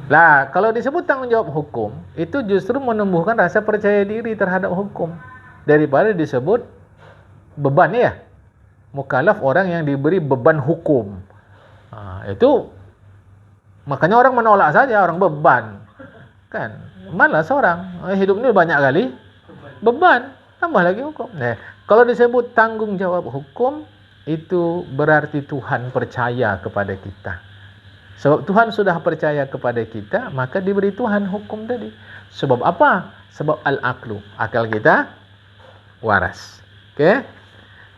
Lah, kalau disebut tanggung jawab hukum, itu justru menumbuhkan rasa percaya diri terhadap hukum daripada disebut beban ya. Mukallaf orang yang diberi beban hukum. Itu makanya orang menolak saja orang beban. Kan? Malas orang. Hidup ini banyak kali beban, tambah lagi hukum. Kalau disebut tanggung jawab hukum, itu berarti Tuhan percaya kepada kita. Sebab Tuhan sudah percaya kepada kita, maka diberi Tuhan hukum tadi. Sebab apa? Sebab al-aqlu, akal kita waras. Oke?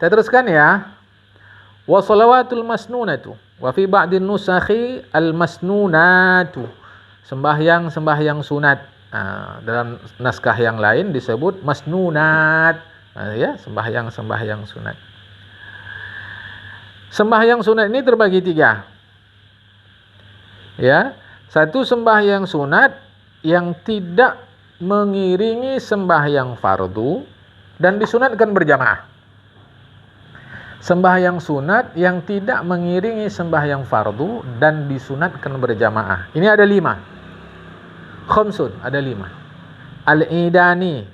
Kita teruskan ya. Wa shalawatul masnunatu wa fi ba'din nusakhi al masnunatu. Sembahyang sunat. Dalam naskah yang lain disebut masnunat. Ya, sembahyang sunat. Sembahyang sunat ini terbagi 3. Ya, satu sembahyang sunat yang tidak mengiringi sembahyang fardu dan disunatkan berjamaah. Sembahyang sunat yang tidak mengiringi sembahyang fardu dan disunatkan berjamaah. Ini ada 5. Khamsun, ada 5. Al-idani,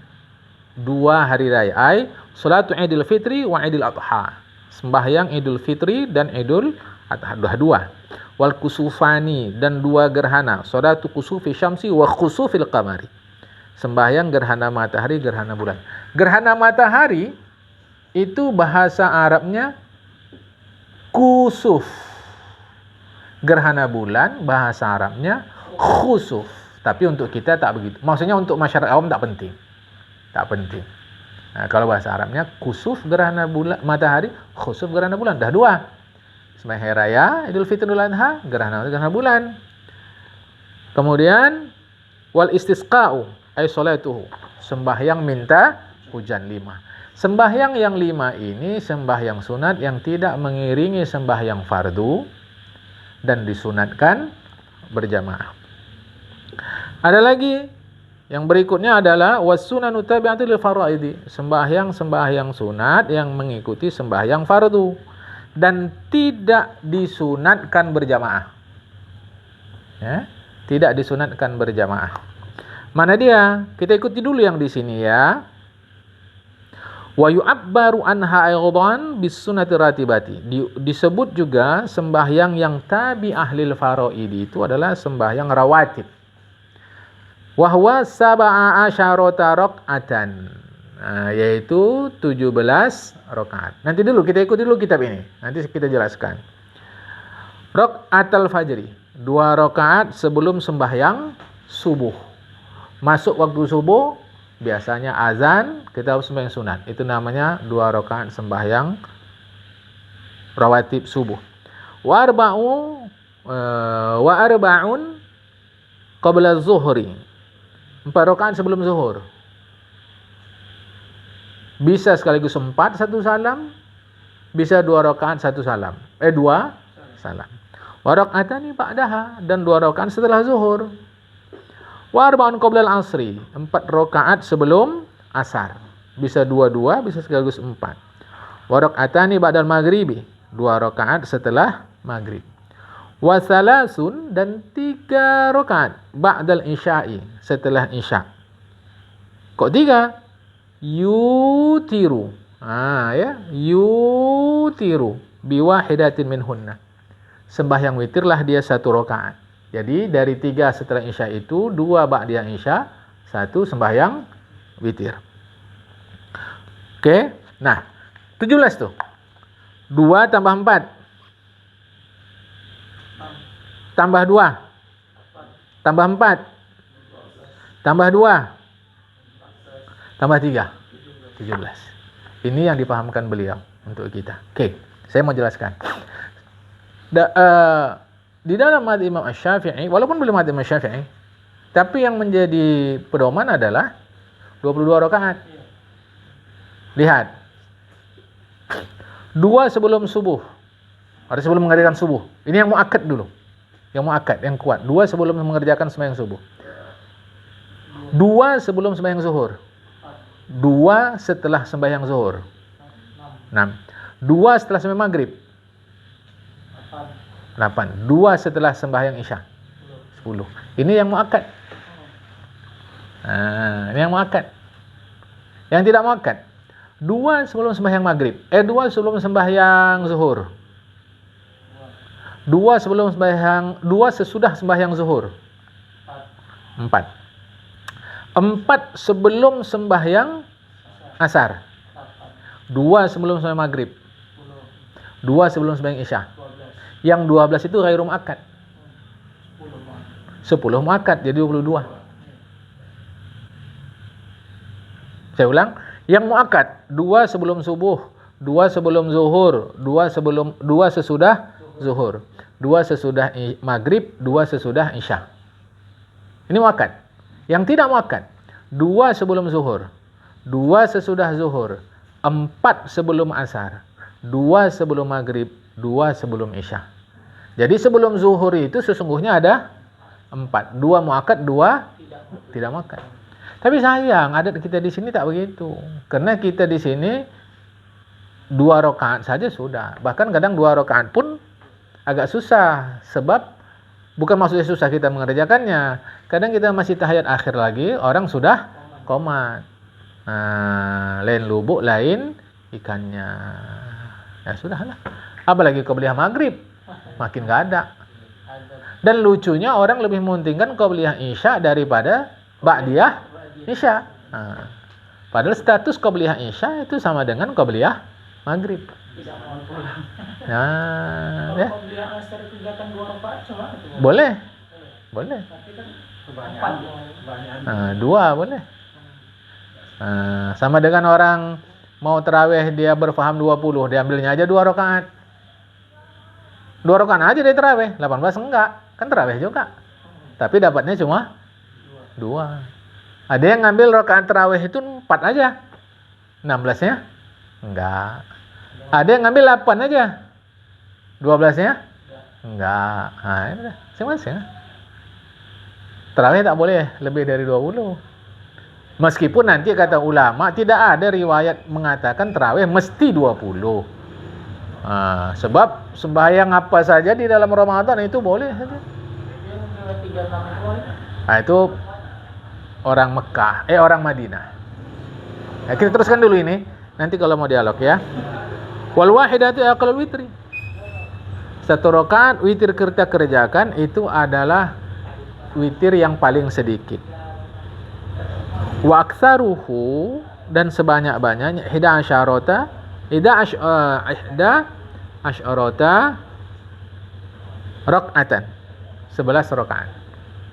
2 hari raya. Salatu Idul Fitri wa Idul Adha. Sembahyang Idul Fitri dan Idul Adha, 2. Wal kusufani, dan 2 gerhana. Salatu kusufi syamsi wa kusufil qamari. Sembahyang gerhana matahari, gerhana bulan. Gerhana matahari itu bahasa Arabnya kusuf. Gerhana bulan bahasa Arabnya khusuf. Tapi untuk kita tak begitu. Maksudnya untuk masyarakat awam tak penting. Tak penting. Nah, kalau bahasa Arabnya kusuf gerhana bulan matahari, khusuf gerhana bulan. Dah 2. Sembahyang hari raya Idul Fitri Idul Adha, gerhana bulan. Kemudian wal istisqa'u ay salatuhu. Sembahyang minta hujan 5. Sembahyang yang 5 ini sembahyang sunat yang tidak mengiringi sembahyang fardu dan disunatkan berjamaah. Ada lagi yang berikutnya adalah was-sunanu tabi'atu lil faraidi. Sembahyang sunat yang mengikuti sembahyang fardu dan tidak disunatkan berjamaah. Ya, tidak disunatkan berjamaah. Mana dia? Kita ikuti dulu yang di sini ya. Wa yu'abbaru anha aidan bis sunnati ratibati. Disebut juga sembahyang yang tabi'ah lil faraidi itu adalah sembahyang rawatib. Wa huwa sab'a asyarata raq'atan. Yaitu 17 rakaat. Nanti dulu kita ikuti dulu kitab ini. Nanti kita jelaskan. Raq'atul fajri, 2 rakaat sebelum sembahyang subuh. Masuk waktu subuh, biasanya azan, kita harus sembahyang sunat. Itu namanya 2 rakaat sembahyang rawatib subuh. Wa arba'un qabla zuhri. 4 rakaat sebelum zuhur. Bisa sekaligus 4 1 salam, bisa 2 rakaat 1 salam. 2 salam. Wa rak'atani ba'daha, dan 2 rakaat setelah zuhur. Wa arba'un qabla al-'asri, 4 rakaat sebelum asar. Bisa 2, bisa sekaligus 4. Wa rak'atani ba'dal maghribi, 2 rakaat setelah maghrib. Wa salasun, dan 3 rakaat ba'dal isya'i, setelah isya'. Kok 3? Yutiru. Yutiru biwahidatin minhunna. Sembahyang witirlah dia 1 rakaat. Jadi dari 3 setelah isya itu 2 ba'da isya, 1 sembahyang witir. Oke. Nah, 17 tuh. 2 tambah 4. Tambah 2. Tambah 4. Tambah 2. Tambah 3. 17. Ini yang dipahamkan beliau untuk kita. Oke, saya mau jelaskan. Di dalam madhab Imam Asy-Syafi'i, walaupun belum madhab Imam Syafi'i, tapi yang menjadi pedoman adalah 22 rakaat. Lihat. 2 sebelum subuh. Ada sebelum mengerjakan subuh. Ini yang muakkad dulu. Yang muakkad, yang kuat. 2 sebelum mengerjakan sembahyang subuh. 2 sebelum sembahyang zuhur. 2 setelah sembahyang zuhur. 6. 2 setelah sembahyang maghrib. 8. 2 setelah sembahyang isya. 10. Ini yang muakkad. Ini yang muakkad. Yang tidak muakkad, 2 sebelum sembahyang maghrib. 2 sebelum sembahyang zuhur. 2 sebelum sembahyang, 2 sesudah sembahyang zuhur. 4. 4 sebelum sembahyang asar. 2 sebelum sembahyang maghrib. 2 sebelum sembahyang isya. Yang 12 itu ghairu muakkad. 10 muakkad, jadi 22. Saya ulang, yang muakkad 2 sebelum subuh, 2 sebelum zuhur, 2 sesudah zuhur, 2 sesudah maghrib, 2 sesudah isya. Ini muakkad. Yang tidak muakkad, 2 sebelum zuhur, 2 sesudah zuhur, 4 sebelum asar, 2 sebelum maghrib, 2 sebelum isya. Jadi sebelum zuhur itu sesungguhnya ada 4. 2 muakkad, 2 tidak muakkad. Tapi sayang, adat kita di sini tak begitu. Karena kita di sini 2 rakaat saja sudah. Bahkan kadang 2 rakaat pun agak susah. Sebab bukan maksudnya susah kita mengerjakannya. Kadang kita masih tahiyat akhir lagi, orang sudah qomat. Nah, lain lubuk, lain ikannya. Ya sudahlah. Apalagi qabliyah maghrib, makin gak ada. Dan lucunya orang lebih mementingkan qabliyah isya daripada ba'diyah isya. Nah, padahal status qabliyah isya itu sama dengan qabliyah maghrib. Nah, ya. Qabliyah asar itu kan 2 rakaat cuma itu. Boleh. Boleh. Tapi kan kebanyakan. Nah, 2 boleh. Nah, sama dengan orang mau tarawih dia berfaham 20, diambilnya aja 2 rakaat. 2 rakaat aja dia tarawih, 18 enggak. Kan tarawih juga. Tapi dapatnya cuma 2. Ada yang ngambil rakaat tarawih itu 4 aja. 16-nya enggak. Ada yang ngambil 8 aja. 12-nya enggak. Nah, ini dah. Masing-masing. Tarawih tak boleh lebih dari 20. Meskipun nanti kata ulama tidak ada riwayat mengatakan tarawih mesti 20. Sebab sembahyang apa saja di dalam Ramadan itu boleh saja. Nah, itu orang Mekah, orang Madinah. Nah, kita teruskan dulu ini. Nanti kalau mau dialog ya. Wal wahidatu aqallul witri. 1 rakaat witir kita kerjakan itu adalah witir yang paling sedikit. Wa aktsaruhu, dan sebanyak-banyaknya ihda asyarata rakaatan. 11 rakaat.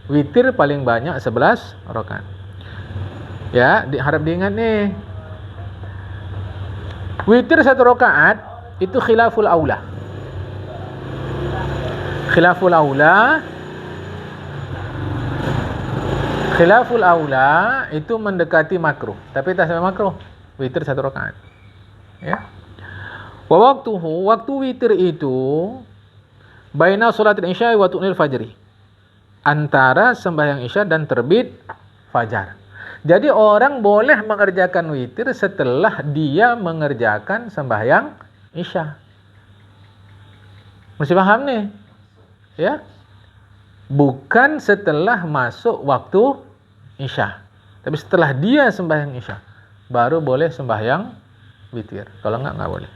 Witir paling banyak 11 rakaat. Ya, harap diingat nih. Witir 1 rakaat itu khilaful aula. Khilaful aula itu mendekati makruh, tapi tak sampai makruh. Witir 1 rakaat. Ya. Wa waktu witir itu baina salatil isya wa tu'nil fajri. Antara sembahyang isya dan terbit fajar. Jadi orang boleh mengerjakan witir setelah dia mengerjakan sembahyang isya. Mesti paham nih. Ya. Bukan setelah masuk waktu isya. Tapi setelah dia sembahyang isya baru boleh sembahyang witir. Kalau enggak boleh.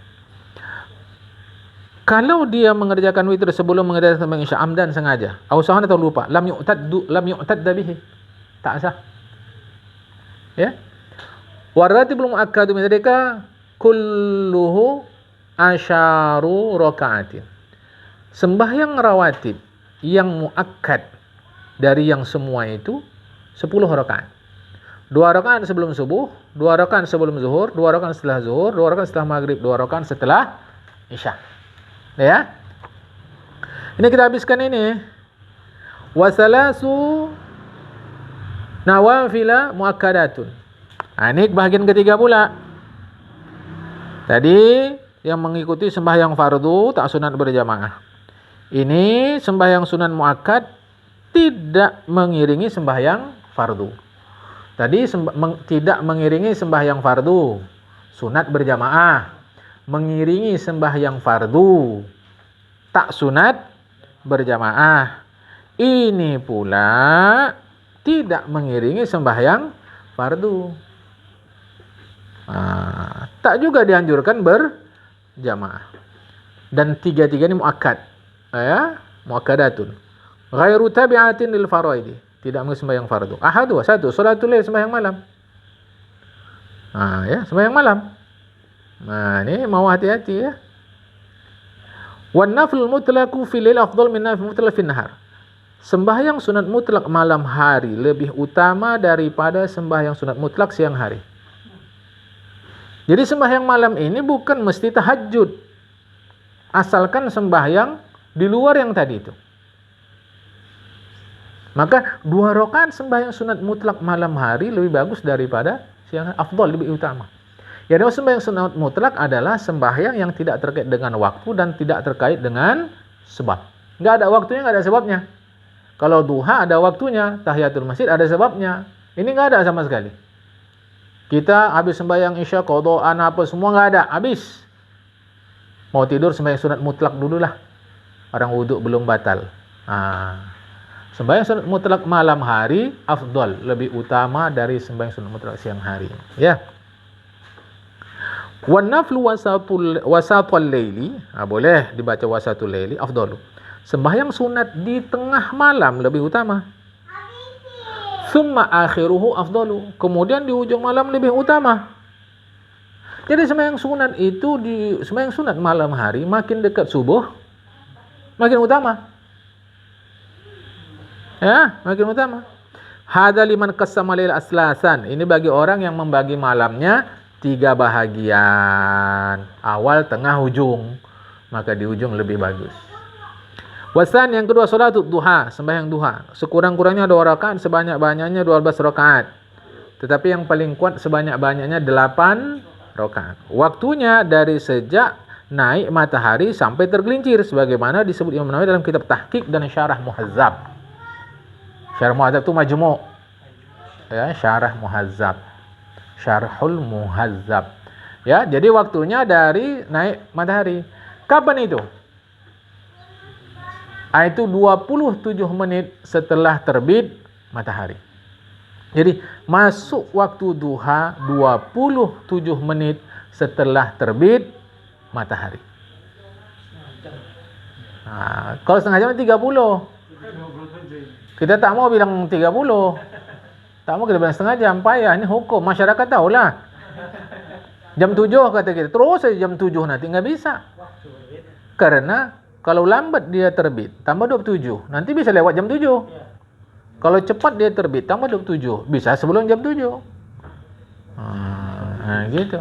Kalau dia mengerjakan witir sebelum mengerjakan sembahyang isya amdan sengaja, ausahan atau lupa, lam yu'tad bihi. Tak sah. Ya. Waratibul muakkadu min dzalika kulluhu asyaru rakaatin. Sembahyang rawatib yang muakkad dari yang semua itu 10 rakaat. 2 rakaat sebelum subuh, 2 rakaat sebelum zuhur, 2 rakaat setelah zuhur, 2 rakaat setelah maghrib, 2 rakaat setelah isya. Ya. Ini kita habiskan ini. Wasalasu nawafila muakkadatun. Ini bahagian ketiga pula. Tadi yang mengikuti sembahyang fardu tak sunat berjamaah. Ini sembahyang sunan muakkad tidak mengiringi sembahyang fardu. Tadi tidak mengiringi sembahyang fardu, sunat berjamaah. Mengiringi sembahyang fardu, tak sunat berjamaah. Ini pula tidak mengiringi sembahyang fardu. Tak juga dianjurkan berjamaah. Dan tiga-tiga ini muakkad. Ya, muakkadatun. Ghairu tabi'atin lil faraidi. Tidak mengiringi sembahyang fardu. Ahadu, 1, salatul lail, sembahyang malam. Ya, sembahyang malam. Nah, ini mau hati-hati ya. Wan naflul mutlaqu fil lail afdal min nafil mutlaq fil nahar. Sembahyang sunat mutlak malam hari lebih utama daripada sembahyang sunat mutlak siang hari. Jadi sembahyang malam ini bukan mesti tahajud, asalkan sembahyang di luar yang tadi itu. Maka 2 rakaat sembahyang sunat mutlak malam hari lebih bagus daripada siang hari, afdal, lebih utama. Jadi sembahyang sunat mutlak adalah sembahyang yang tidak terkait dengan waktu dan tidak terkait dengan sebab. Nggak ada waktunya, nggak ada sebabnya. Kalau duha ada waktunya, tahiyatul masjid ada sebabnya. Ini nggak ada sama sekali. Kita habis sembahyang isya, qadhaan apa semua nggak ada, habis. Mau tidur sembahyang sunat mutlak dulu lah. Orang wudhu belum batal. Sembahyang sunat mutlak malam hari afdal, lebih utama dari sembahyang sunat mutlak siang hari. Ya. Wan naflu wasatul laili, boleh dibaca wasatul laili afdalu. Sembahyang sunat di tengah malam lebih utama. Summa akhiruhu afdalu. Kemudian di ujung malam lebih utama. Jadi sembahyang sunat itu sembahyang sunat malam hari makin dekat subuh makin utama. Ya, makin utama. Hadza liman qassama lail aslasan. Ini bagi orang yang membagi malamnya 3 bahagian. Awal, tengah, ujung. Maka di ujung lebih bagus. Wasan yang kedua, salatul duha, sembahyang duha. Sekurang-kurangnya 2 rakaat, sebanyak-banyaknya 12 rakaat. Tetapi yang paling kuat sebanyak-banyaknya 8 rakaat. Waktunya dari sejak naik matahari sampai tergelincir, sebagaimana disebut Imam Nawawi dalam kitab Tahqiq dan Syarah Muhazzab. Syarah Muhazzab itu majmu'. Ya, Syarah Muhazzab. Syarhul Muhazzab. Ya, jadi waktunya dari naik matahari. Kapan itu? Itu 27 menit setelah terbit matahari. Jadi masuk waktu duha 27 menit setelah terbit matahari. Kalau setengah jam 30. Kita tak mau bilang 30. Tak mau kita bilang setengah jam, payah. Ini hukum, masyarakat tahulah. Jam 7 kata kita, terus saja jam 7 nanti, nggak bisa. Karena kalau lambat dia terbit, tambah 27. Nanti bisa lewat jam 7. Kalau cepat dia terbit, tambah 27. Bisa sebelum jam 7. Gitu.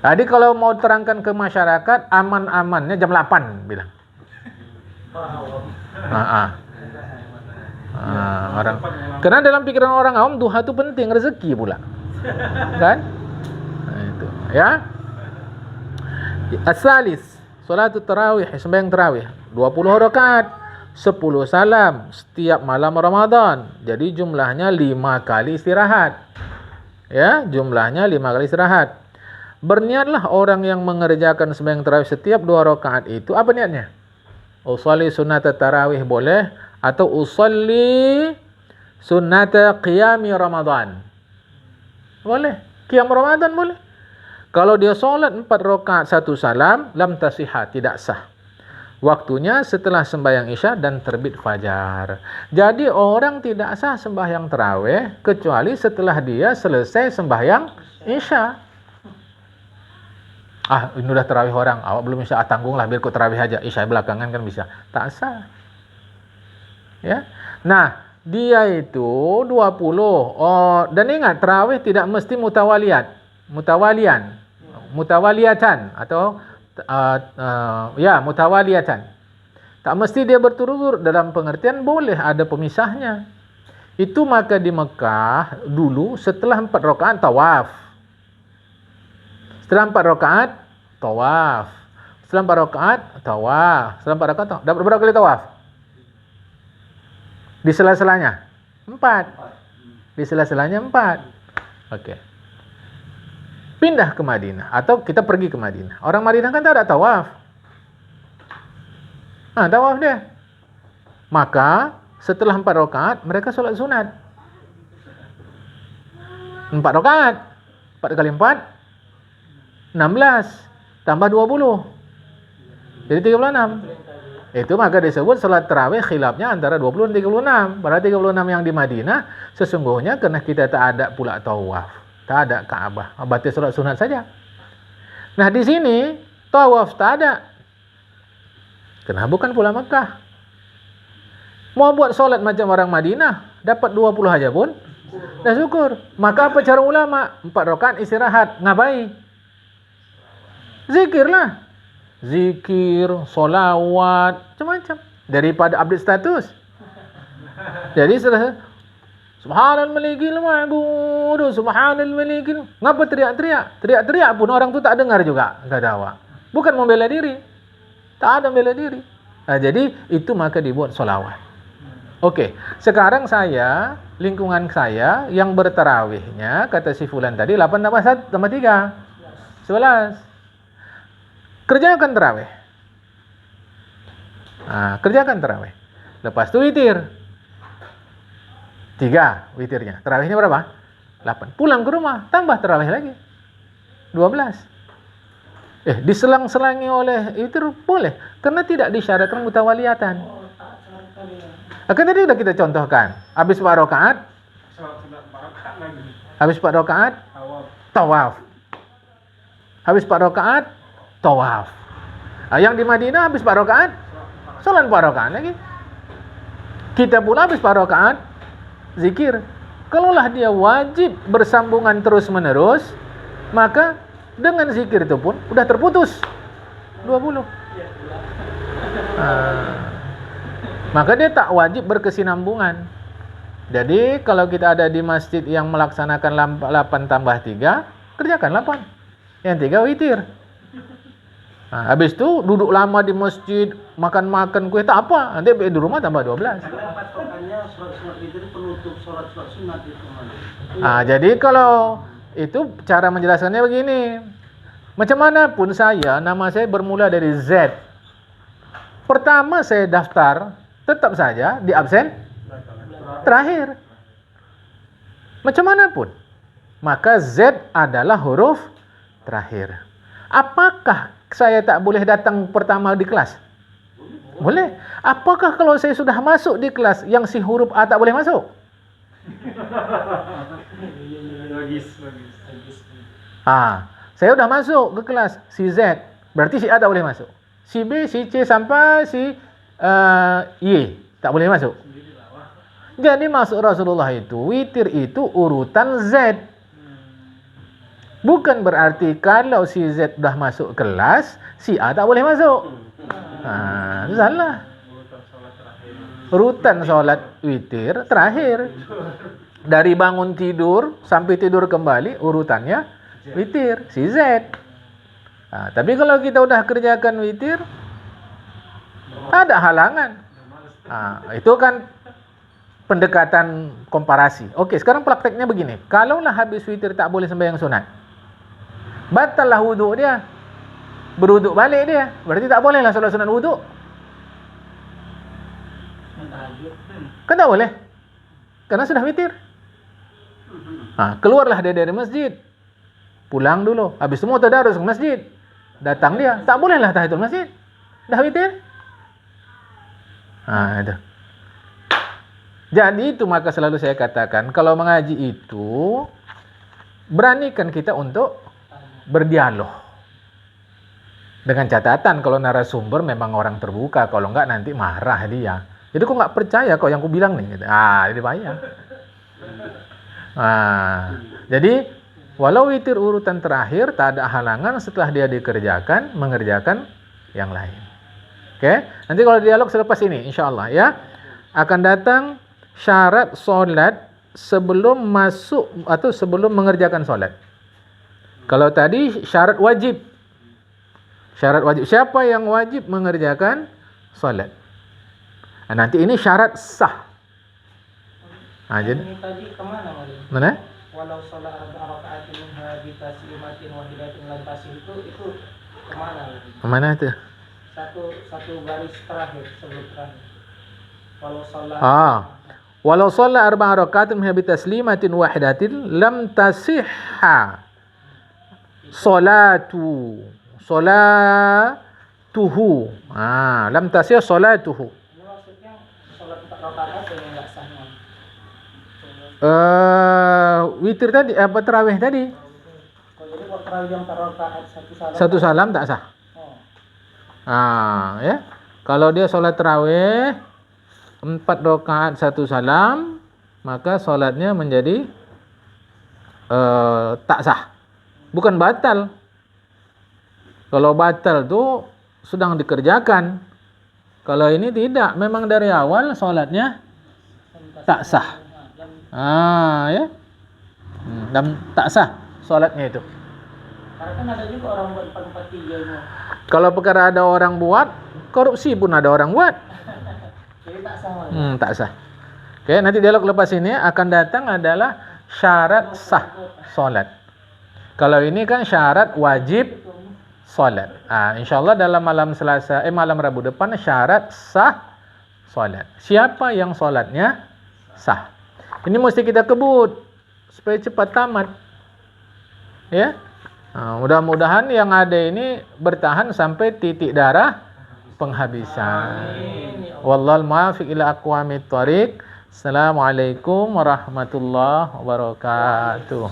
Jadi kalau mau terangkan ke masyarakat, aman-amannya jam 8 bilang. Orang. Karena dalam pikiran orang awam, duha itu penting, rezeki pula. Kan? Itu. Ya. As-salis, salatul tarawih, sembahyang tarawih 20 rakaat, 10 salam setiap malam Ramadan. Jadi jumlahnya 5 kali istirahat. Ya, jumlahnya 5 kali istirahat. Berniatlah orang yang mengerjakan sembahyang tarawih setiap 2 rakaat itu, apa niatnya? Usolli sunnat tarawih boleh, atau usolli sunnat qiyami Ramadan. Boleh, qiyam Ramadan boleh. Kalau dia solat 4 rakaat 1 salam, lam tasihah, tidak sah. Waktunya setelah sembahyang isya dan terbit fajar. Jadi orang tidak sah sembahyang tarawih kecuali setelah dia selesai sembahyang isya. Ini udah tarawih orang, awak belum isya, tanggunglah biar ikut tarawih aja, isya belakangan kan bisa. Tak sah. Ya. Nah, dia itu 20. Dan ingat, tarawih tidak mesti mutawaliatan atau mutawaliatan. Tak mesti dia berturut-turut, dalam pengertian boleh ada pemisahnya. Itu maka di Mekah dulu setelah 4 rakaat tawaf. Setelah 4 rakaat tawaf. Setelah 4 rakaat tawaf. Setelah 4 rakaat tawaf. Dapat berapa kali tawaf? Di sela-selanya 4. Di sela-selanya 4. Oke. Pindah ke Madinah atau kita pergi ke Madinah. Orang Madinah kan tak ada tawaf. Tawaf dia. Maka setelah 4 rakaat mereka solat sunat. 4 rakaat. 4 kali 4 16 tambah 20. Jadi 36. Itu maka disebut salat tarawih khilafnya antara 20 dan 36. Pada 36 yang di Madinah sesungguhnya karena kita tak ada pula tawaf, tak ada Ka'bah, berarti salat sunat saja. Nah, di sini tawaf tak ada. Karena bukan pula Mekah. Mau buat salat macam orang Madinah, dapat 20 aja pun Dah syukur. Maka apa cara ulama? 4 rakaat istirahat. Ngapain? Zikirlah. Zikir, solawat, macam-macam. Daripada update status. Jadi sudah Subhanal malikil ma'budu, subhanal malikil. Ngapa teriak-teriak? Teriak-teriak pun orang tu tak dengar juga, kata awak. Bukan membela diri. Tak ada membela diri. Nah, jadi itu maka dibuat solawat. Okey, sekarang saya, lingkungan saya yang bertarawihnya, kata si fulan tadi 8 tambah 1 tambah 3. 11. Kerjakan tarawih. Kerjakan tarawih. Lepas tu witir. 3 witirnya. Tarawihnya berapa? 8. Pulang ke rumah, tambah tarawih lagi. 12. Diselang-selangi oleh witir boleh. Karena tidak disyaratkan mutawaliyatan. Akan tadi sudah kita contohkan. Habis 4 rakaat. Habis 4 rakaat. Tawaf. Habis 4 rakaat. Tawaf. Yang di Madinah habis 4 rakaat. Salat 4 rakaat lagi. Kita pula habis 4 rakaat. Zikir. Kalaulah dia wajib bersambungan terus-menerus, maka dengan zikir itu pun sudah terputus 20. Maka dia tak wajib berkesinambungan. Jadi kalau kita ada di masjid yang melaksanakan 8 tambah 3, kerjakan 8. Yang 3 witir. Habis itu duduk lama di masjid, makan-makan kue, tak apa. Nanti di rumah tambah 12. Sholat witir penutup sholat sunat itu. Jadi kalau itu cara menjelaskannya begini. Macam mana pun saya, nama saya bermula dari Z. Pertama saya daftar, tetap saja di absen terakhir. Macam mana pun. Maka Z adalah huruf terakhir. Apakah saya tak boleh datang pertama di kelas? Boleh. Apakah kalau saya sudah masuk di kelas yang si huruf A tak boleh masuk? Saya sudah masuk ke kelas si Z, berarti si A tak boleh masuk. Si B, si C sampai si Y tak boleh masuk. Jadi masuk Rasulullah itu, witir itu urutan Z. Bukan berarti kalau si Z sudah masuk kelas, si A tak boleh masuk. Itu salah. Urutan solat witir terakhir. Dari bangun tidur sampai tidur kembali, urutannya witir, si Z. Tapi kalau kita udah kerjakan witir, tak ada halangan. Itu kan pendekatan komparasi. Oke, sekarang prakteknya begini. Kalaulah habis witir tak boleh sembahyang sunat, batallah wuduk dia. Berwuduk balik dia. Berarti tak bolehlah solat sunat wuduk. Kan tak boleh. Karena sudah witir. Keluarlah dia dari masjid. Pulang dulu. Habis semua tadarus ke masjid. Datang dia. Tak bolehlah tahiyatul masjid. Dah witir. Itu. Jadi itu maka selalu saya katakan, kalau mengaji itu, beranikan kita untuk berdialog. Dengan catatan kalau narasumber memang orang terbuka, kalau enggak nanti marah dia. Jadi kok enggak percaya kok yang aku bilang nih? Ini bahaya. Jadi walau witir urutan terakhir, tak ada halangan setelah dia dikerjakan, mengerjakan yang lain. Oke? Nanti kalau dialog selepas ini, insya-Allah ya, akan datang syarat solat sebelum masuk atau sebelum mengerjakan solat. Kalau tadi syarat wajib. Syarat wajib. Siapa yang wajib mengerjakan solat? Nanti ini syarat sah. Jadi ini tadi kemana Mali? Mana? Walau sholat rakaat minha bi taslimatin wahidatin lam tasih itu kemana? Mana itu? Satu baris terakhir sebelum terakhir. Walau sholat 4 rakaat minha bi taslimatin wahidatin lam tasihha salatuhu. Lam tasih salatuhu. Ini maksudnya sholat 4 rakaat yang enggak sah. Witir tadi apa tarawih tadi? Jadi kalau tarawih yang rakaat satu salam tak sah. Ya. Kalau dia sholat tarawih 4 rakaat 1 salam, maka sholatnya menjadi tak sah. Bukan batal. Kalau batal tuh sedang dikerjakan. Kalau ini tidak, memang dari awal sholatnya tak sah. Ya. Dan tak sah sholatnya itu. Karena kan ada juga orang buat 443-nya. Kalau perkara ada orang buat, korupsi pun ada orang buat. Jadi tak sama. Tak sah. Oke, nanti dialog lepas ini akan datang adalah syarat sah sholat. Kalau ini kan syarat wajib sholat. InsyaAllah dalam malam Rabu depan syarat sah sholat. Siapa yang sholatnya sah? Ini mesti kita kebut supaya cepat tamat. Ya. Mudah-mudahan yang ada ini bertahan sampai titik darah penghabisan. Wallahul muwaffiq ila aqwamit thoriq. Assalamualaikum warahmatullahi wabarakatuh.